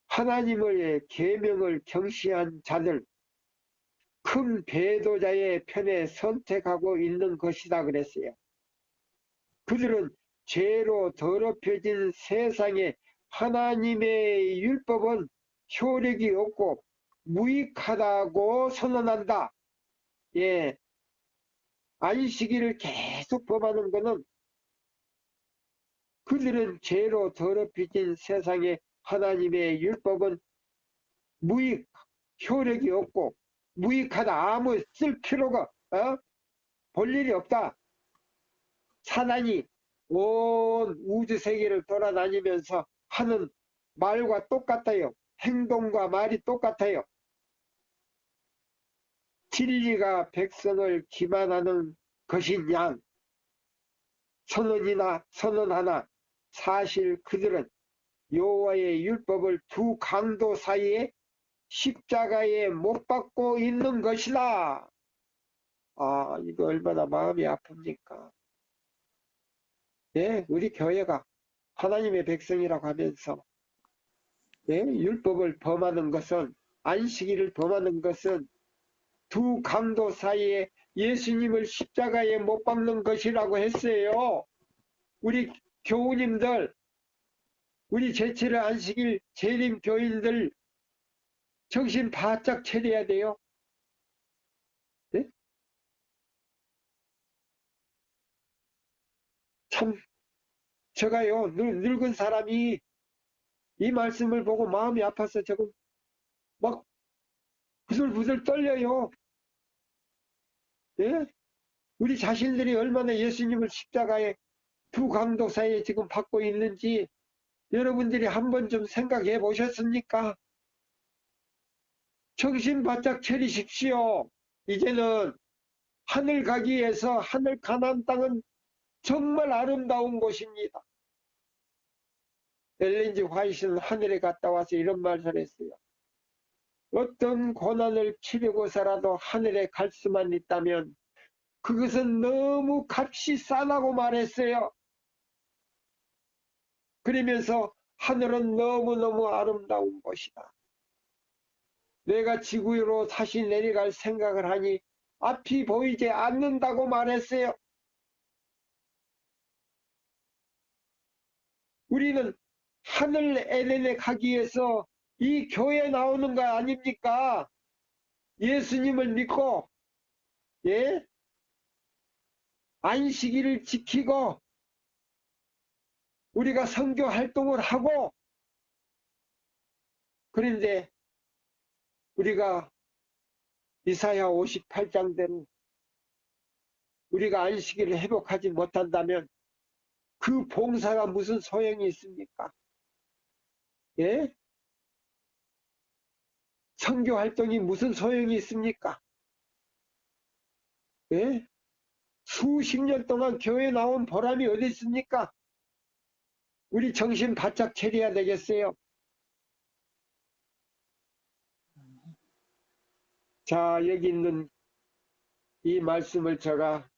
하나님의 계명을 경시한 자들, 큰 배도자의 편에 선택하고 있는 것이다 그랬어요. 그들은 죄로 더럽혀진 세상에 하나님의 율법은 효력이 없고 무익하다고 선언한다. 예. 안식일을 계속 범하는 것은 그들은 죄로 더럽혀진 세상에 하나님의 율법은 효력이 없고 무익하다. 아무 쓸 필요가 볼 일이 없다. 사단이 온 우주 세계를 돌아다니면서 하는 말과 똑같아요. 행동과 말이 똑같아요. 진리가 백성을 기만하는 것이냐 선언하나 사실 그들은 여호와의 율법을 두 강도 사이에 십자가에 못 박고 있는 것이다. 이거 얼마나 마음이 아픕니까? 예, 우리 교회가 하나님의 백성이라고 하면서 예? 율법을 범하는 것은, 안식일을 범하는 것은 두 강도 사이에 예수님을 십자가에 못 박는 것이라고 했어요. 우리 교우님들, 우리 제7일 안식일 재림 교인들 정신 바짝 차려야 돼요. 네? 참, 제가요, 늙은 사람이 이 말씀을 보고 마음이 아파서 조금 막 부들부들 떨려요. 예? 우리 자신들이 얼마나 예수님을 십자가에 두 강도 사이에 지금 받고 있는지 여러분들이 한번 좀 생각해 보셨습니까? 정신 바짝 차리십시오. 이제는 하늘 가기 위해서 하늘 가나안 땅은 정말 아름다운 곳입니다. 엘렌 G 화이트는 하늘에 갔다 와서 이런 말을 했어요. 어떤 고난을 치르고서라도 하늘에 갈 수만 있다면 그것은 너무 값이 싸다고 말했어요. 그러면서 하늘은 너무너무 아름다운 곳이다. 내가 지구로 다시 내려갈 생각을 하니 앞이 보이지 않는다고 말했어요. 우리는 하늘 에덴에 가기 위해서 이 교회에 나오는 거 아닙니까? 예수님을 믿고, 예? 안식일을 지키고, 우리가 선교 활동을 하고, 그런데 우리가 이사야 58장대로 우리가 안식일을 회복하지 못한다면 그 봉사가 무슨 소용이 있습니까? 예? 선교 활동이 무슨 소용이 있습니까? 예? 수십 년 동안 교회 나온 보람이 어디 있습니까? 우리 정신 바짝 차려야 되겠어요. 자, 여기 있는 이 말씀을 제가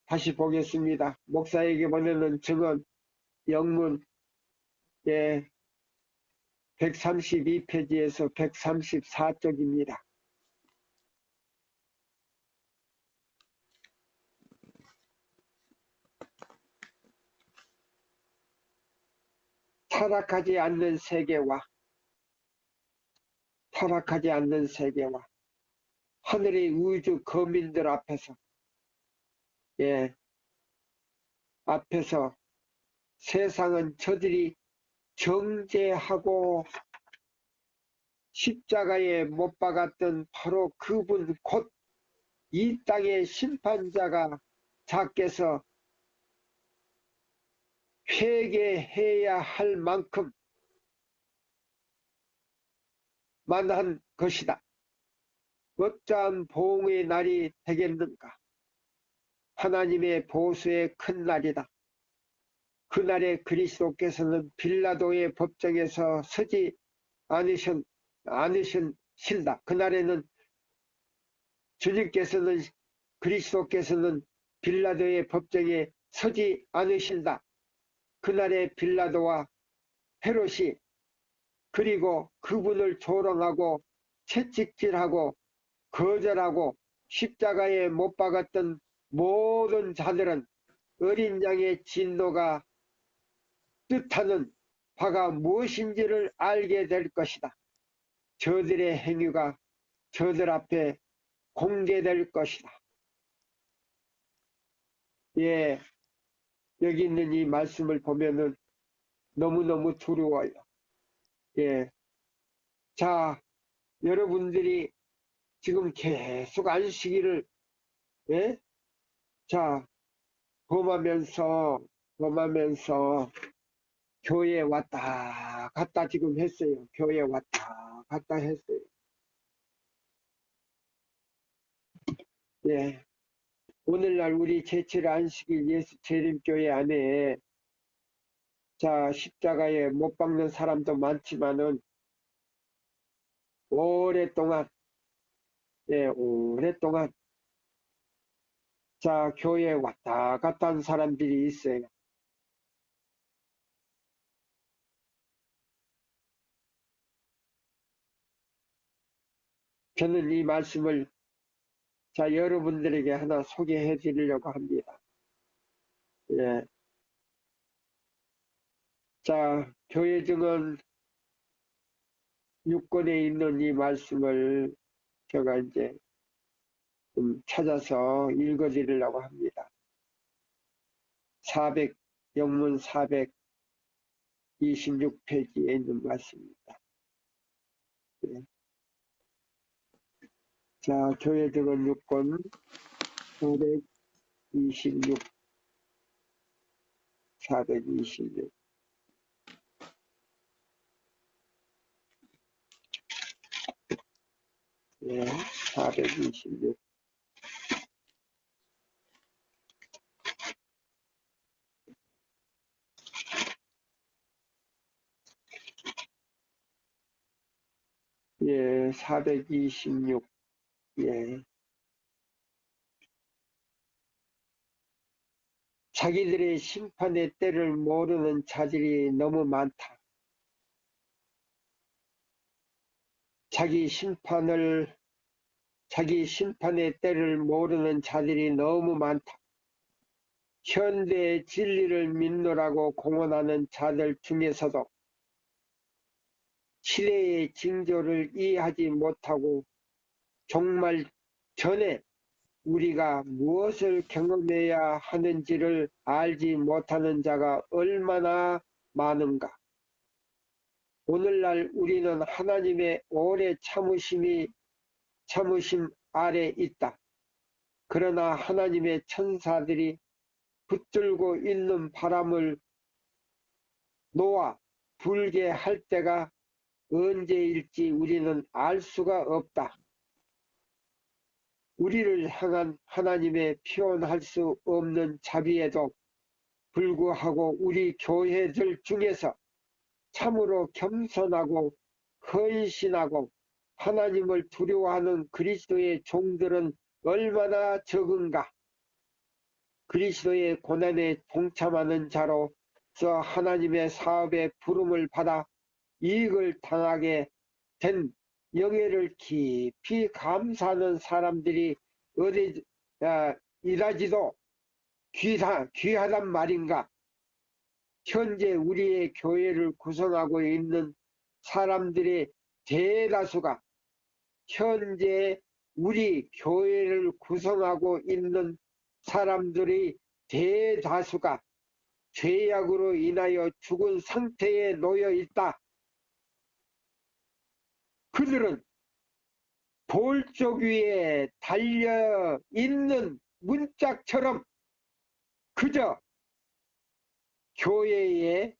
다시 보겠습니다. 목사에게 보내는 증언 영문, 예, 132페이지에서 134쪽입니다. 타락하지 않는 세계와 하늘의 우주 거민들 앞에서, 예, 앞에서 세상은 저들이 정죄하고 십자가에 못 박았던 바로 그분 곧 이 땅의 심판자가 자께서 회개해야 할 만큼 만한 것이다. 어떠한 보응의 날이 되겠는가? 하나님의 보수의 큰 날이다. 그날에 그리스도께서는 빌라도의 법정에서 서지 않으신다. 그날에는 주님께서는 그리스도께서는 빌라도의 법정에 서지 않으신다. 그날에 빌라도와 헤롯이 그리고 그분을 조롱하고 채찍질하고 거절하고 십자가에 못 박았던 모든 자들은 어린 양의 진노가 뜻하는 바가 무엇인지를 알게 될 것이다. 저들의 행위가 저들 앞에 공개될 것이다. 예, 여기 있는 이 말씀을 보면은 너무너무 두려워요. 예. 자, 여러분들이 지금 계속 안식일을, 예? 자, 범하면서 교회에 왔다 갔다 지금 했어요. 교회에 왔다 갔다 했어요. 예. 오늘날 우리 제7 안식일 예수 재림교회 안에 자, 십자가에 못 박는 사람도 많지만은 오랫동안, 예, 오랫동안 자, 교회에 왔다 갔다 한 사람들이 있어요. 저는 이 말씀을 여러분들에게 하나 소개해 드리려고 합니다. 예. 교회 증언 6권에 있는 이 말씀을 제가 이제 좀 찾아서 읽어 드리려고 합니다. 영문 426페이지에 있는 말씀입니다. 예. 교회 증언 6권 426, 426. 예, 426. 예, 426. 예. 자기들의 심판의 때를 모르는 자들이 너무 많다. 자기 심판의 때를 모르는 자들이 너무 많다. 현대의 진리를 믿노라고 공언하는 자들 중에서도 시대의 징조를 이해하지 못하고 정말 전에 우리가 무엇을 경험해야 하는지를 알지 못하는 자가 얼마나 많은가. 오늘날 우리는 하나님의 오래 참으심 아래 있다. 그러나 하나님의 천사들이 붙들고 있는 바람을 놓아 불게 할 때가 언제일지 우리는 알 수가 없다. 우리를 향한 하나님의 표현할 수 없는 자비에도 불구하고 우리 교회들 중에서 참으로 겸손하고 헌신하고 하나님을 두려워하는 그리스도의 종들은 얼마나 적은가. 그리스도의 고난에 동참하는 자로서 하나님의 사업에 부름을 받아 이익을 당하게 된 영예를 깊이 감사하는 사람들이 이라지도 귀하단 말인가. 현재 우리의 교회를 구성하고 있는 사람들의 대다수가 현재 우리 교회를 구성하고 있는 사람들의 대다수가 죄악으로 인하여 죽은 상태에 놓여 있다. 그들은 돌쪽 위에 달려 있는 문짝처럼 그저 교회에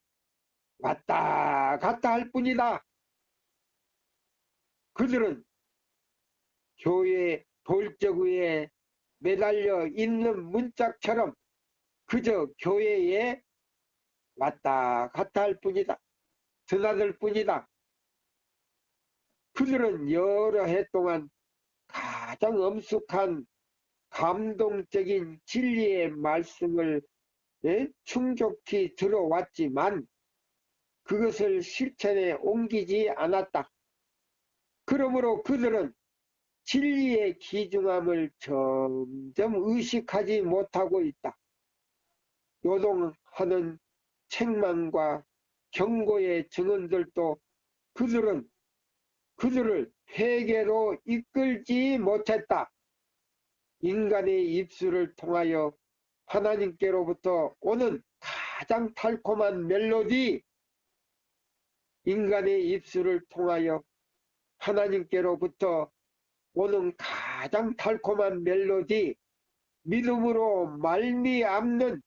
왔다 갔다 할 뿐이다. 그들은 교회 돌적 위에 매달려 있는 문짝처럼 그저 교회에 왔다 갔다 할 뿐이다. 드나들 뿐이다. 그들은 여러 해 동안 가장 엄숙한 감동적인 진리의 말씀을 충족히 들어왔지만 그것을 실천에 옮기지 않았다. 그러므로 그들은 진리의 귀중함을 점점 의식하지 못하고 있다. 요동하는 책망과 경고의 증언들도 그들을 회개로 이끌지 못했다. 인간의 입술을 통하여 하나님께로부터 오는 가장 달콤한 멜로디, 인간의 입술을 통하여 하나님께로부터 오는 가장 달콤한 멜로디, 믿음으로 말미암는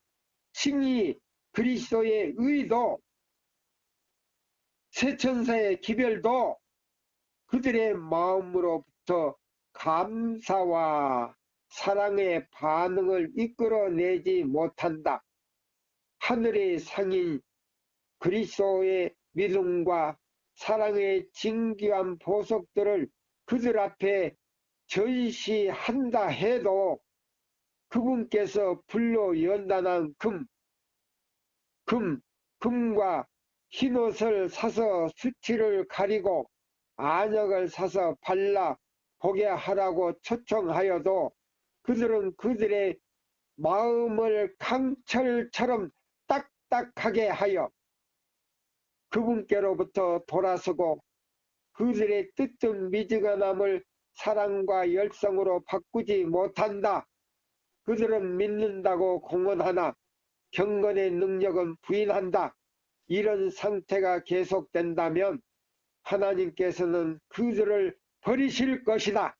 칭의, 그리스도의 의도, 세천사의 기별도 그들의 마음으로부터 감사와 사랑의 반응을 이끌어내지 못한다. 하늘의 상인 그리스도의 믿음과 사랑의 진귀한 보석들을 그들 앞에 전시한다 해도 그분께서 불로 연단한 금과 흰옷을 사서 수치를 가리고 안역을 사서 발라 보게 하라고 초청하여도 그들은 그들의 마음을 강철처럼 딱딱하게 하여 그분께로부터 돌아서고 그들의 뜨뜻 미지근함을 사랑과 열성으로 바꾸지 못한다. 그들은 믿는다고 공언하나 경건의 능력은 부인한다. 이런 상태가 계속된다면 하나님께서는 그들을 버리실 것이다.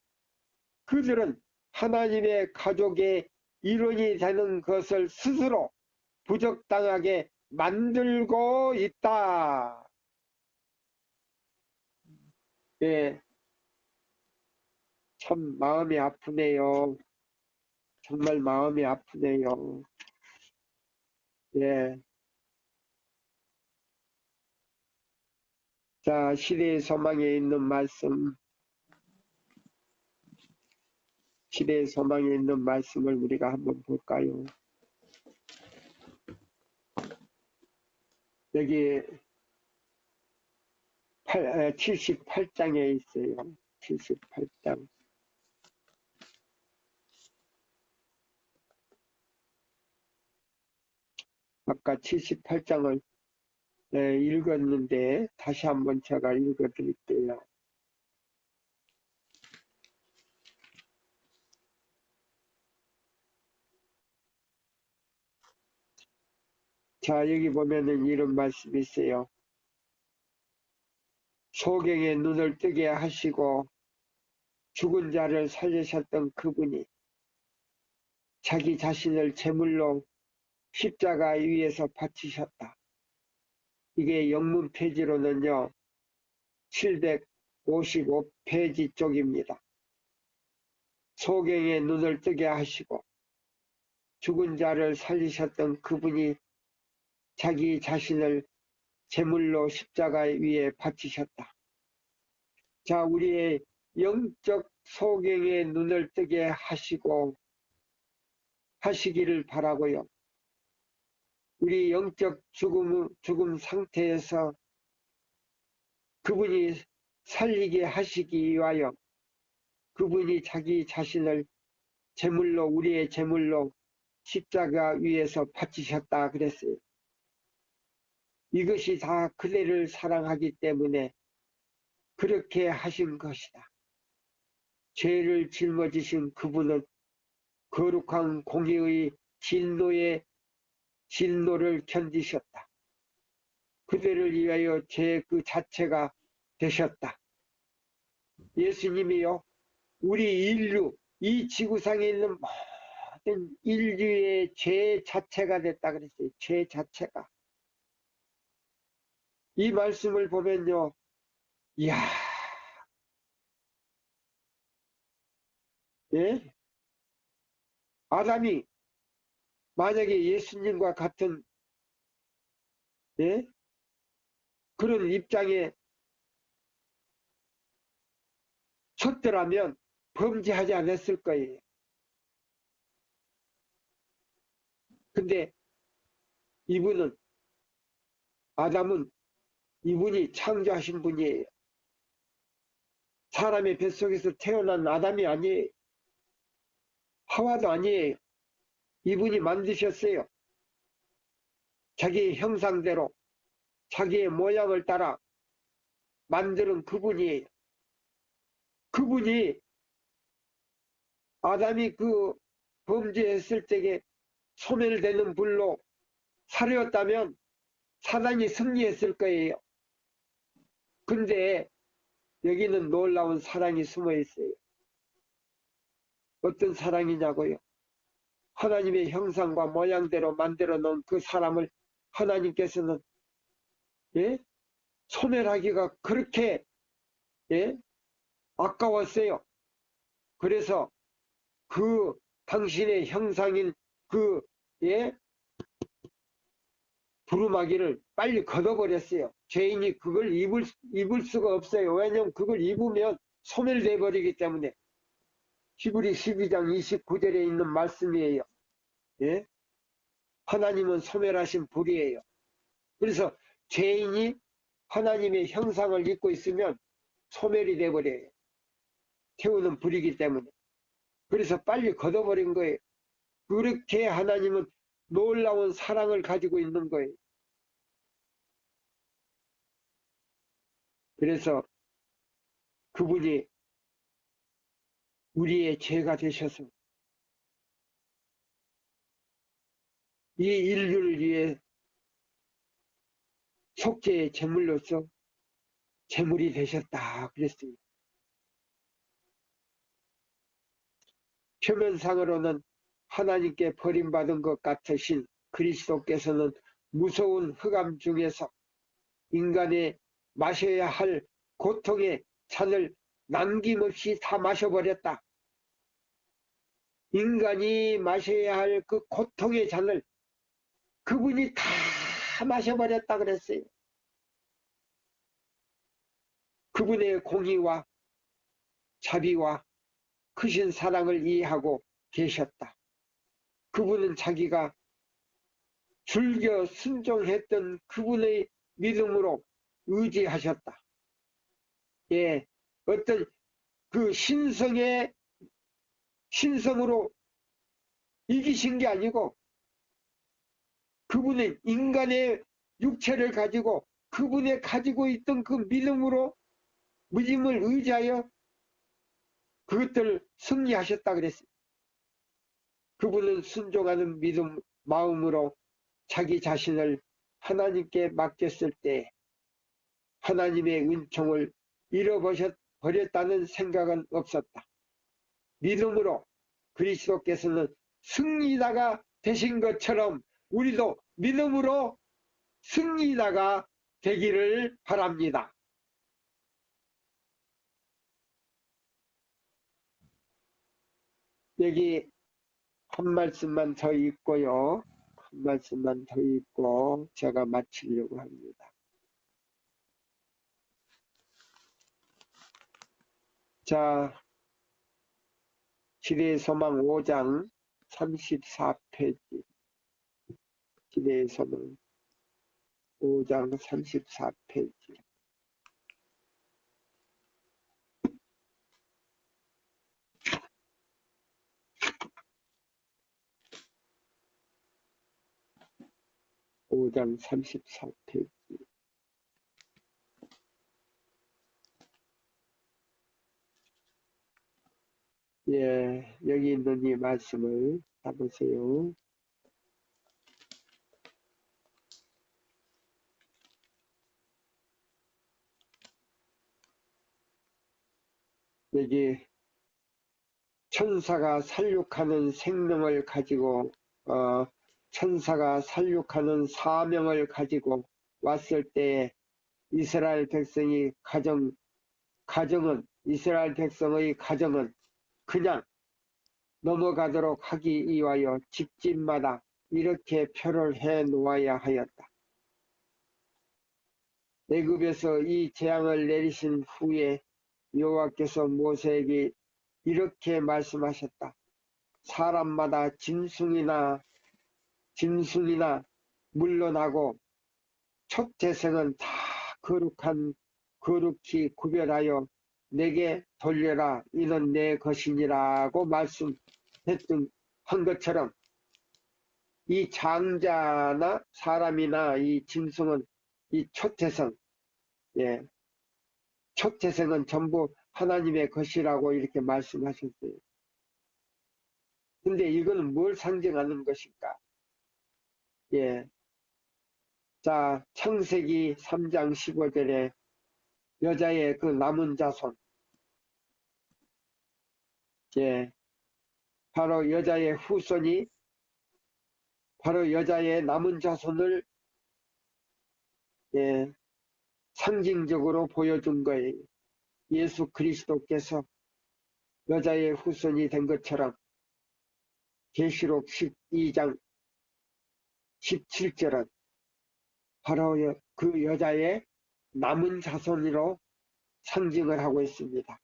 그들은 하나님의 가족의 일원이 되는 것을 스스로 부적당하게 만들고 있다. 예, 참 마음이 아프네요. 정말 마음이 아프네요. 예. 자, 시대의 소망에 있는 말씀, 시대의 소망에 있는 말씀을 우리가 한번 볼까요? 여기 78장에 있어요. 78장. 아까 78장을 읽었는데 다시 한번 제가 읽어드릴게요. 자, 여기 보면은 이런 말씀이 있어요. 소경의 눈을 뜨게 하시고 죽은 자를 살리셨던 그분이 자기 자신을 제물로 십자가 위에서 바치셨다. 이게 영문 페이지로는요 755페이지 쪽입니다. 소경의 눈을 뜨게 하시고 죽은 자를 살리셨던 그분이 자기 자신을 제물로 십자가 위에 바치셨다. 자, 우리의 영적 소경의 눈을 뜨게 하시기를 바라고요. 우리 영적 죽음 상태에서 그분이 살리게 하시기 위하여 그분이 자기 자신을 제물로 우리의 제물로 십자가 위에서 바치셨다 그랬어요. 이것이 다 그대를 사랑하기 때문에 그렇게 하신 것이다. 죄를 짊어지신 그분은 거룩한 공의의 진노를 견디셨다. 그대를 위하여 죄 그 자체가 되셨다. 예수님이요, 우리 인류, 이 지구상에 있는 모든 인류의 죄 자체가 됐다 그랬어요. 죄 자체가. 이 말씀을 보면요, 이야, 예? 아담이 만약에 예수님과 같은 예? 그런 입장에 섰더라면 범죄하지 않았을 거예요. 근데 이분은 아담은 이분이 창조하신 분이에요. 사람의 뱃속에서 태어난 아담이 아니에요. 하와도 아니에요. 이분이 만드셨어요. 자기 형상대로 자기의 모양을 따라 만드는 그분이에요. 그분이 아담이 그 범죄했을 때에 소멸되는 불로 사려였다면 사단이 승리했을 거예요. 근데 여기는 놀라운 사랑이 숨어 있어요. 어떤 사랑이냐고요? 하나님의 형상과 모양대로 만들어 놓은 그 사람을 하나님께서는 예? 소멸하기가 그렇게 예? 아까웠어요. 그래서 그 당신의 형상인 그 예? 두루마기를 빨리 걷어버렸어요. 죄인이 그걸 입을 수가 없어요. 왜냐하면 그걸 입으면 소멸돼 버리기 때문에. 히브리 12장 29절에 있는 말씀이에요. 예? 하나님은 소멸하신 불이에요. 그래서 죄인이 하나님의 형상을 입고 있으면 소멸이 돼버려요. 태우는 불이기 때문에. 그래서 빨리 걷어버린 거예요. 그렇게 하나님은 놀라운 사랑을 가지고 있는 거예요. 그래서 그분이 우리의 죄가 되셔서 이 인류를 위해 속죄의 제물로서 제물이 되셨다 그랬어요. 표면상으로는 하나님께 버림받은 것 같으신 그리스도께서는 무서운 흑암 중에서 인간의 마셔야 할 고통의 잔을 남김없이 다 마셔버렸다. 인간이 마셔야 할 그 고통의 잔을 그분이 다 마셔버렸다 그랬어요. 그분의 공의와 자비와 크신 사랑을 이해하고 계셨다. 그분은 자기가 즐겨 순종했던 그분의 믿음으로 의지하셨다. 예, 어떤 그 신성으로 이기신 게 아니고 그분의 인간의 육체를 가지고 그분의 가지고 있던 그 믿음으로 믿음을 의지하여 그것들을 승리하셨다 그랬어요. 그분은 순종하는 믿음 마음으로 자기 자신을 하나님께 맡겼을 때 하나님의 은총을 잃어버렸다는 생각은 없었다. 믿음으로 그리스도께서는 승리자가 되신 것처럼 우리도 믿음으로 승리자가 되기를 바랍니다. 여기 한 말씀만 더 읽고요. 한 말씀만 더 읽고 제가 마치려고 합니다. 자, 기대의 소망 5장 34페이지. 기대의 소망 5장 34페이지. (5장 34페이지) 예, 여기 있는 이 말씀을 봐보세요. 여기 천사가 살육하는 생명을 가지고 천사가 살육하는 사명을 가지고 왔을 때 이스라엘 백성이 이스라엘 백성의 가정은 그냥 넘어가도록 하기 위하여 집집마다 이렇게 표를 해 놓아야 하였다. 애굽에서 이 재앙을 내리신 후에 여호와께서 모세에게 이렇게 말씀하셨다. 사람마다 짐승이나 물러나고 첫 태생은 다 거룩히 구별하여 내게 돌려라. 이는 내 것이니라고 한 것처럼 이 장자나 사람이나 이 짐승은 이 초태생, 예, 초태생은 전부 하나님의 것이라고 이렇게 말씀하셨어요. 근데 이거는 뭘 상징하는 것일까? 예. 자, 창세기 3장 15절에 여자의 그 남은 자손, 예, 바로 여자의 후손이 바로 여자의 남은 자손을 예, 상징적으로 보여준 거예요. 예수 그리스도께서 여자의 후손이 된 것처럼 계시록 12장 17절은 바로 그 여자의 남은 자손으로 상징을 하고 있습니다.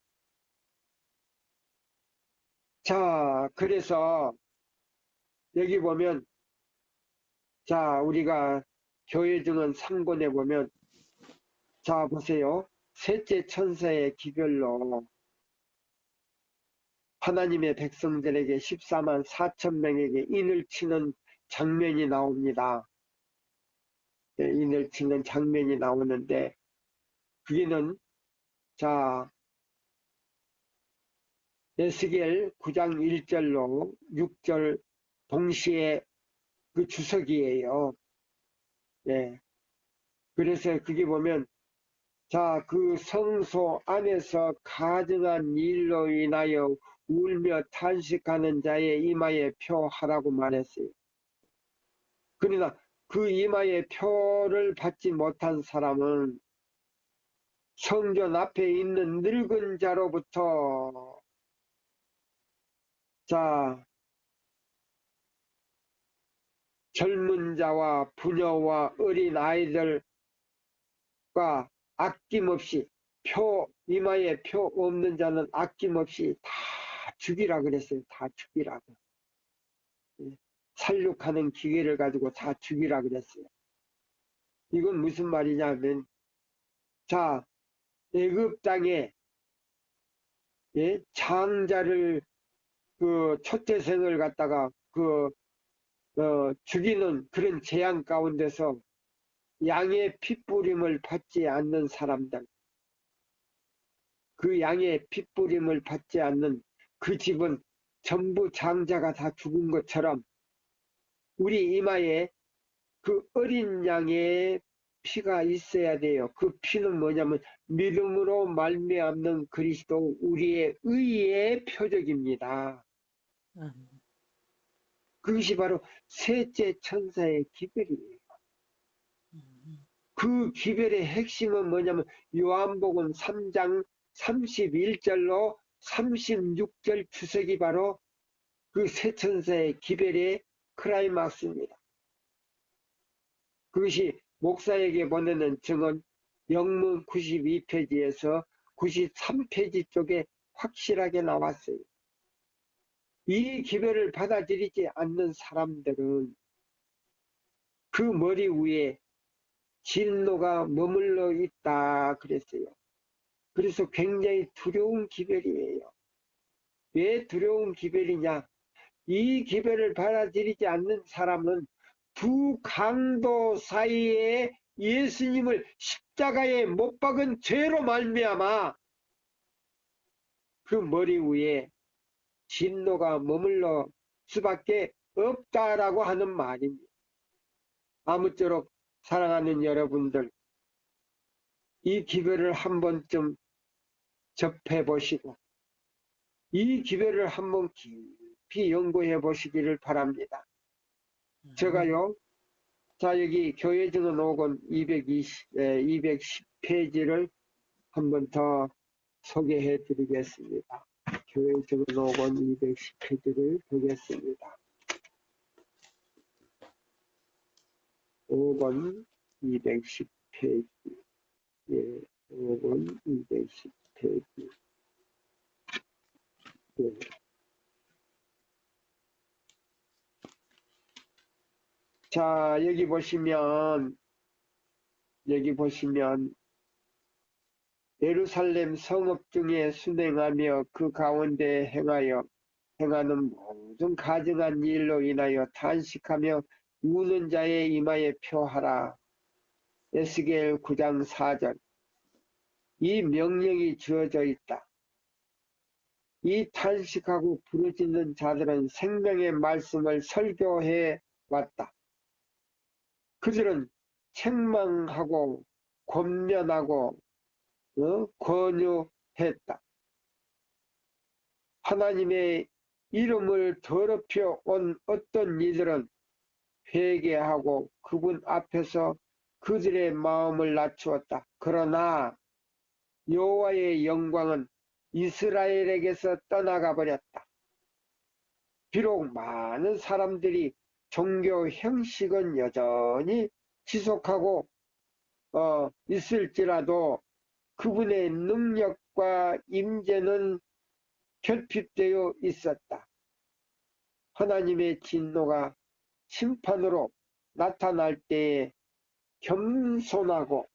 자, 그래서 여기 보면 자, 우리가 교회 증언 3권에 보면 자, 보세요. 셋째 천사의 기별로 하나님의 백성들에게 14만 4천 명에게 인을 치는 장면이 나옵니다. 네, 인을 치는 장면이 나오는데 그게는 자 에스겔 9장 1절로 6절 동시에 그 주석이에요. 예. 그래서 그게 보면 자, 그 성소 안에서 가증한 일로 인하여 울며 탄식하는 자의 이마에 표하라고 말했어요. 그러나 그 이마에 표를 받지 못한 사람은 성전 앞에 있는 늙은 자로부터 자, 젊은 자와 부녀와 어린 아이들과 아낌없이 이마에 표 없는 자는 아낌없이 다 죽이라 그랬어요. 다 죽이라고. 살육하는 기계를 가지고 다 죽이라 그랬어요. 이건 무슨 말이냐면, 자, 애굽 땅에 예? 장자를 그 초태생을 갖다가 죽이는 그런 재앙 가운데서 양의 핏부림을 받지 않는 사람들, 그 양의 핏부림을 받지 않는 그 집은 전부 장자가 다 죽은 것처럼 우리 이마에 그 어린 양의 피가 있어야 돼요. 그 피는 뭐냐면 믿음으로 말미암는 그리스도 우리의 의의 표적입니다. 그것이 바로 셋째 천사의 기별이에요. 그 기별의 핵심은 뭐냐면 요한복음 3장 31절로 36절 주석이 바로 그 세 천사의 기별의 클라이막스입니다. 그것이 목사에게 보내는 증언 영문 92페이지에서 93페이지 쪽에 확실하게 나왔어요. 이 기별을 받아들이지 않는 사람들은 그 머리 위에 진노가 머물러 있다 그랬어요. 그래서 굉장히 두려운 기별이에요. 왜 두려운 기별이냐? 이 기별을 받아들이지 않는 사람은 두 강도 사이에 예수님을 십자가에 못 박은 죄로 말미암아 그 머리 위에 진노가 머물러 수밖에 없다라고 하는 말입니다. 아무쪼록 사랑하는 여러분들, 이 기별을 한 번쯤 접해 보시고 이 기별을 한번 깊이 연구해 보시기를 바랍니다. 제가요, 자 여기 교회 증언 5권 210페이지를 한 번 더 소개해 드리겠습니다. 교회 증언 5권 210페이지를 보겠습니다. 5권 210페이지, 예, 5권 210페이지. 예. 자, 여기 보시면 예루살렘 성읍 중에 순행하며 그 가운데 행하는 모든 가증한 일로 인하여 탄식하며 우는 자의 이마에 표하라. 에스겔 9장 4절. 이 명령이 주어져 있다. 이 탄식하고 부르짖는 자들은 생명의 말씀을 설교해 왔다. 그들은 책망하고 권면하고 권유했다. 하나님의 이름을 더럽혀 온 어떤 이들은 회개하고 그분 앞에서 그들의 마음을 낮추었다. 그러나 여호와의 영광은 이스라엘에게서 떠나가 버렸다. 비록 많은 사람들이 종교 형식은 여전히 지속하고 있을지라도 그분의 능력과 임재는 결핍되어 있었다. 하나님의 진노가 심판으로 나타날 때에 겸손하고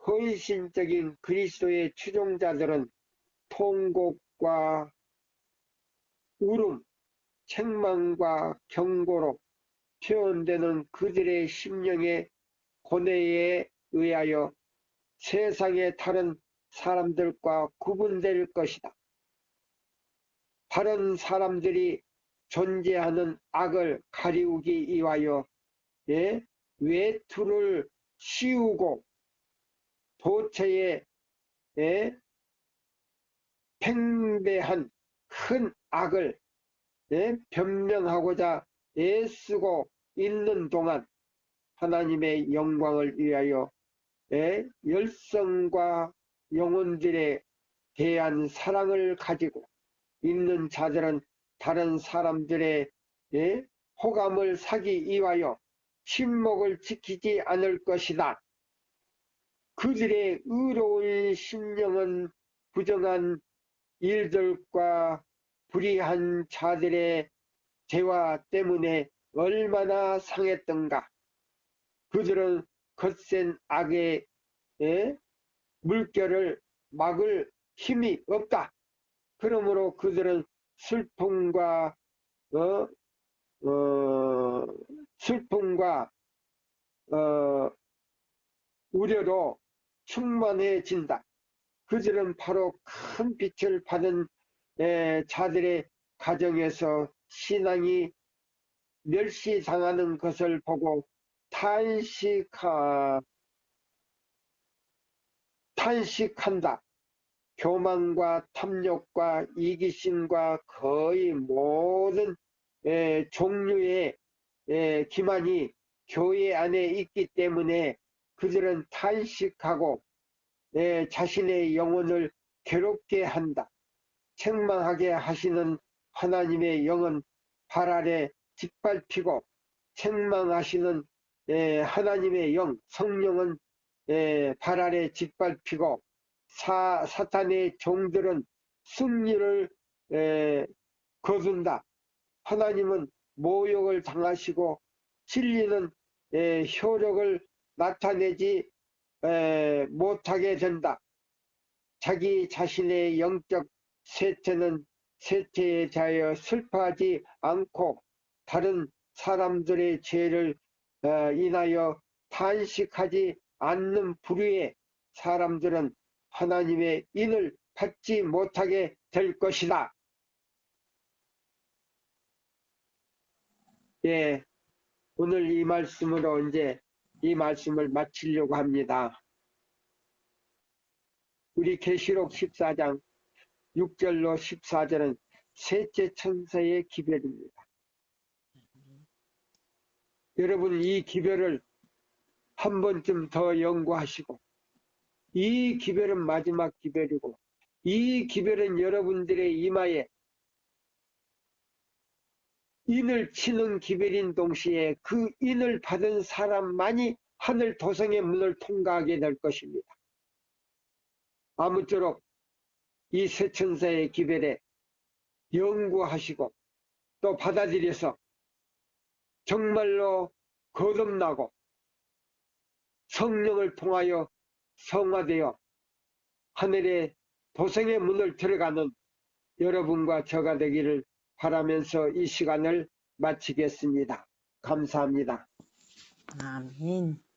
헌신적인 그리스도의 추종자들은 통곡과 울음, 책망과 경고로 표현되는 그들의 심령의 고뇌에 의하여 세상의 다른 사람들과 구분될 것이다. 다른 사람들이 존재하는 악을 가리우기 위하여 외투를 씌우고 도처에 팽배한 큰 악을 변명하고자 애쓰고 있는 동안 하나님의 영광을 위하여 열성과 영혼들에 대한 사랑을 가지고 있는 자들은 다른 사람들의 호감을 사기 위하여 침묵을 지키지 않을 것이다. 그들의 의로운 심령은 부정한 일들과 불의한 자들의 죄와 때문에 얼마나 상했던가. 그들은 거센 악의 물결을 막을 힘이 없다. 그러므로 그들은 슬픔과 우려로 충만해진다. 그들은 바로 큰 빛을 받은 자들의 가정에서 신앙이 멸시당하는 것을 보고 탄식한다. 교만과 탐욕과 이기심과 거의 모든 종류의 기만이 교회 안에 있기 때문에 그들은 탄식하고 자신의 영혼을 괴롭게 한다. 책망하게 하시는 하나님의 영은 발 아래 짓밟히고 책망하시는 하나님의 영, 성령은 발 아래 짓밟히고 사탄의 종들은 승리를 거둔다. 하나님은 모욕을 당하시고 진리는 효력을 나타내지 못하게 된다. 자기 자신의 영적 쇠퇴는 쇠퇴에 대하여 슬퍼하지 않고 다른 사람들의 죄를 인하여 탄식하지 않는 부류의 사람들은 하나님의 인을 받지 못하게 될 것이다. 예, 오늘 이 말씀으로 이제 이 말씀을 마치려고 합니다. 우리 계시록 14장 6절로 14절은 셋째 천사의 기별입니다. 여러분 이 기별을 한 번쯤 더 연구하시고 이 기별은 마지막 기별이고 이 기별은 여러분들의 이마에 인을 치는 기별인 동시에 그 인을 받은 사람만이 하늘 도성의 문을 통과하게 될 것입니다. 아무쪼록 이 세 천사의 기별에 연구하시고 또 받아들여서 정말로 거듭나고 성령을 통하여 성화되어 하늘의 도성의 문을 들어가는 여러분과 저가 되기를 바라면서 이 시간을 마치겠습니다. 감사합니다. 아멘.